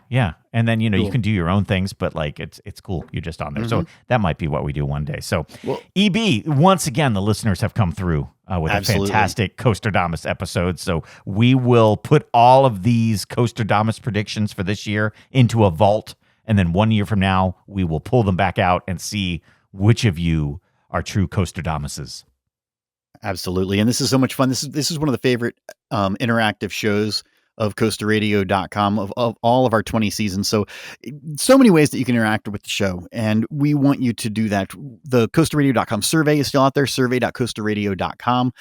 and then you Cool. can do your own things, but like it's cool. You're just on there, so that might be what we do one day. So, Well- EB, once again, the listeners have come through with Absolutely. a fantastic Coasterdamus episode. So we will put all of these Coasterdamus predictions for this year into a vault, and then 1 year from now, we will pull them back out and see which of you are true Coasterdamuses. Absolutely. And this is so much fun. This is one of the favorite interactive shows of coasterradio.com of all of our 20 seasons. So many ways that you can interact with the show. And we want you to do that. The coasterradio.com survey is still out there, survey.coasterradio.com.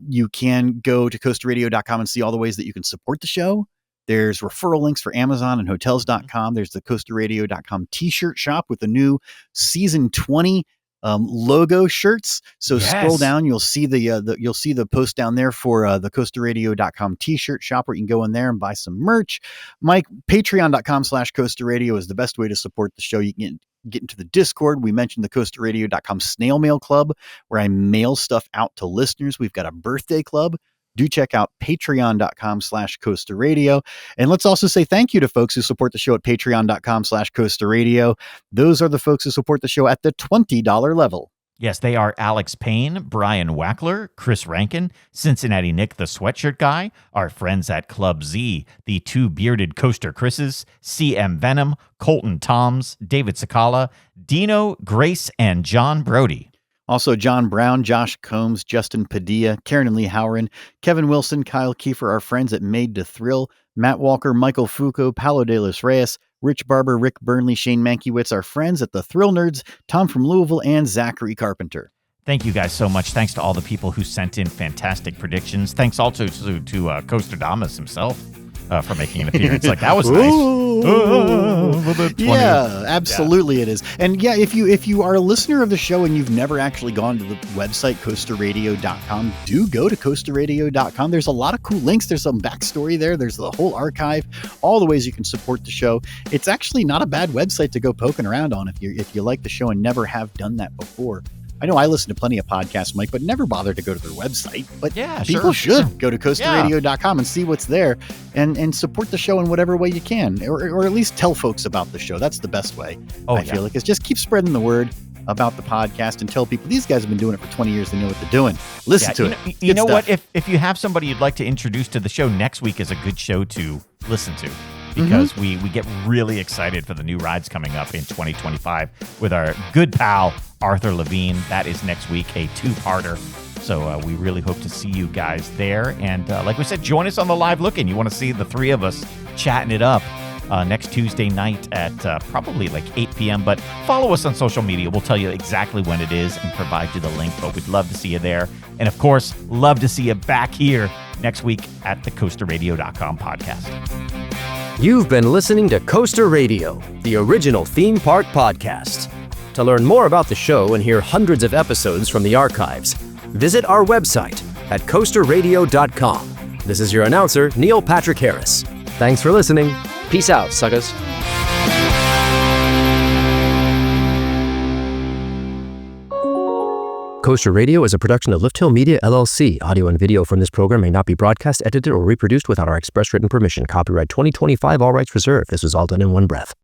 You can go to coasterradio.com and see all the ways that you can support the show. There's referral links for Amazon and hotels.com. There's the coasterradio.com t-shirt shop with the new season 20 logo shirts. So scroll down, you'll see the post down there for the coasterradio.com t-shirt shop where you can go in there and buy some merch. Mike, patreon.com/coasterradio is the best way to support the show. You can get into the Discord. We mentioned the coasterradio.com snail mail club where I mail stuff out to listeners. We've got a birthday club. Do check out patreon.com/coasterradio. And let's also say thank you to folks who support the show at patreon.com/coasterradio. Those are the folks who support the show at the $20 level. Yes, they are Alex Payne, Brian Wackler, Chris Rankin, Cincinnati Nick the Sweatshirt Guy, our friends at Club Z, the two bearded Coaster Chris's, CM Venom, Colton Toms, David Sakala, Dino, Grace, and John Brody. Also, John Brown, Josh Combs, Justin Padilla, Karen and Lee Howren, Kevin Wilson, Kyle Kiefer, our friends at Made to Thrill, Matt Walker, Michael Foucault, Paulo de los Reyes, Rich Barber, Rick Burnley, Shane Mankiewicz, our friends at the Thrill Nerds, Tom from Louisville, and Zachary Carpenter. Thank you guys so much. Thanks to all the people who sent in fantastic predictions. Thanks also to Coasterdamus himself for making an appearance. Like, that was nice. Yeah, absolutely it is. And yeah, if you are a listener of the show and you've never actually gone to the website coasterradio.com, do go to coasterradio.com. There's a lot of cool links. There's some backstory there. There's the whole archive, all the ways you can support the show. It's actually not a bad website to go poking around on if you like the show and never have done that before. I know I listen to plenty of podcasts, Mike, but never bother to go to their website. But Yeah, people sure. should go to coasterradio.com and see what's there and support the show in whatever way you can, or at least tell folks about the show. That's the best way. I feel like, is just keep spreading the word about the podcast and tell people these guys have been doing it for 20 years. They know what they're doing. Listen to it. You Good know stuff. what? If you have somebody you'd like to introduce to the show, next week is a good show to listen to. because we get really excited for the new rides coming up in 2025 with our good pal, Arthur Levine. That is next week, a two-parter. So we really hope to see you guys there. And like we said, join us on the live look-in. You want to see the three of us chatting it up next Tuesday night at probably like 8 p.m. But follow us on social media. We'll tell you exactly when it is and provide you the link. But we'd love to see you there. And of course, love to see you back here next week at the CoasterRadio.com podcast. You've been listening to Coaster Radio, the original theme park podcast. To learn more about the show and hear hundreds of episodes from the archives, visit our website at CoasterRadio.com. This is your announcer, Neil Patrick Harris. Thanks for listening. Peace out, suckers. Coaster Radio is a production of Lift Hill Media, LLC. Audio and video from this program may not be broadcast, edited, or reproduced without our express written permission. Copyright 2025, all rights reserved. This was all done in one breath.